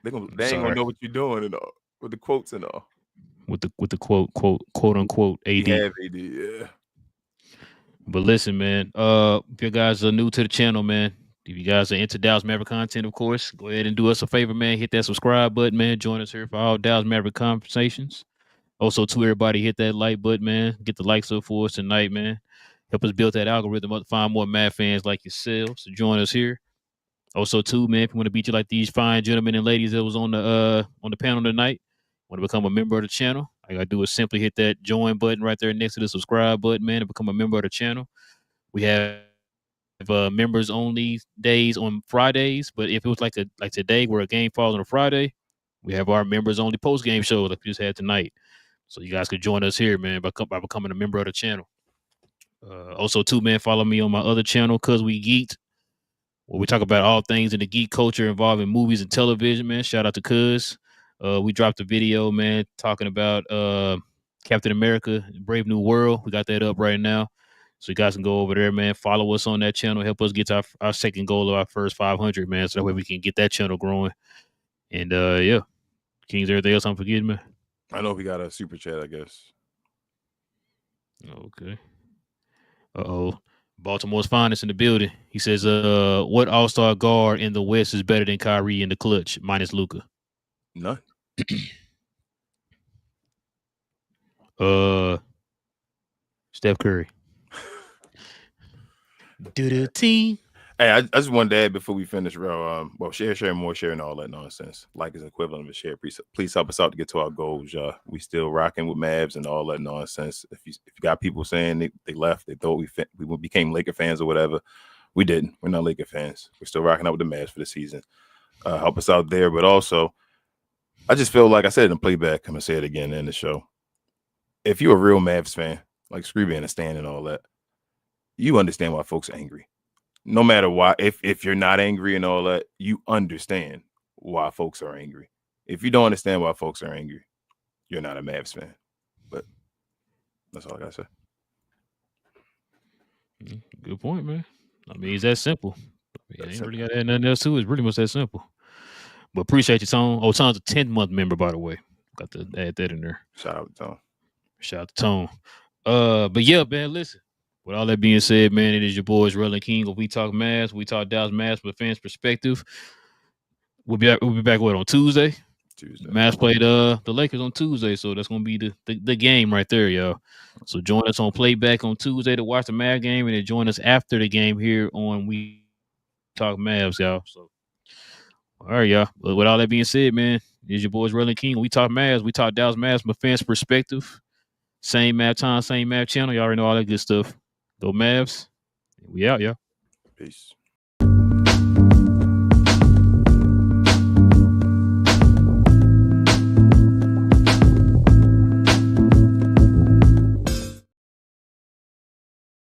they ain't gonna know what you're doing and all with the quotes and all. With the quote unquote AD. We have AD, yeah. But listen, man. If you guys are new to the channel, man, if you guys are into Dallas Maverick content, of course, go ahead and do us a favor, man. Hit that subscribe button, man. Join us here for all Dallas Maverick conversations. Also, to everybody, hit that like button, man. Get the likes up for us tonight, man. Help us build that algorithm up to find more Mav fans like yourselves to join us here. Also, too, man, if you want to beat you like these fine gentlemen and ladies that was on the panel tonight, want to become a member of the channel, all you gotta do is simply hit that join button right there next to the subscribe button, man, to become a member of the channel. We have members only days on Fridays, but if it was like today where a game falls on a Friday, we have our members only post game show like we just had tonight. So you guys could join us here, man, by becoming a member of the channel. Also, too, man, follow me on my other channel, Cause We Geeked, where we talk about all things in the geek culture involving movies and television, man. Shout out to Cuz. We dropped a video, man, talking about Captain America, Brave New World. We got that up right now. So you guys can go over there, man. Follow us on that channel. Help us get to our second goal of our first 500, man. So that way we can get that channel growing. And, yeah. Kings, everything else I'm forgetting, man? I know we got a super chat, I guess. Okay. Uh-oh. Baltimore's finest in the building. He says, what all-star guard in the West is better than Kyrie in the clutch, minus Luka? None. Steph Curry. Do the team. Hey, I just wanted to add before we finish, bro. Well, share more, sharing all that nonsense. Like is equivalent of a share. Please help us out to get to our goals, y'all. We still rocking with Mavs and all that nonsense. If you got people saying they left, they thought we became Laker fans or whatever, we didn't. We're not Laker fans. We're still rocking out with the Mavs for the season. Help us out there, but also, I just feel like I said it in Playback. I'm gonna say it again in the show. If you're a real Mavs fan, like screw being a stand and all that, you understand why folks are angry. No matter why, if you're not angry and all that, you understand why folks are angry. If you don't understand why folks are angry, you're not a Mavs fan. But that's all I gotta say. Good point, man. I mean, it's that simple. It ain't really got to add nothing else to it. It's pretty much that simple. But appreciate you, Tone. Oh, Tone's a 10th-month member, by the way. Got to add that in there. Shout out to Tone. Shout out to Tone. But yeah, man, listen. With all that being said, man, it is your boys, Relle and King. We talk Mavs. We talk Dallas Mavs from a fan's perspective. We'll be back on Tuesday. Tuesday. Mavs played the Lakers on Tuesday, so that's gonna be the game right there, y'all. So join us on Playback on Tuesday to watch the Mavs game, and then join us after the game here on We Talk Mavs, y'all. So all right, y'all. But with all that being said, man, it's your boys Relle and King. We talk Mavs. We talk Dallas Mavs from a fan's perspective. Same Mav time, same Mav channel. Y'all already know all that good stuff. Go Mavs. We out, y'all. Peace.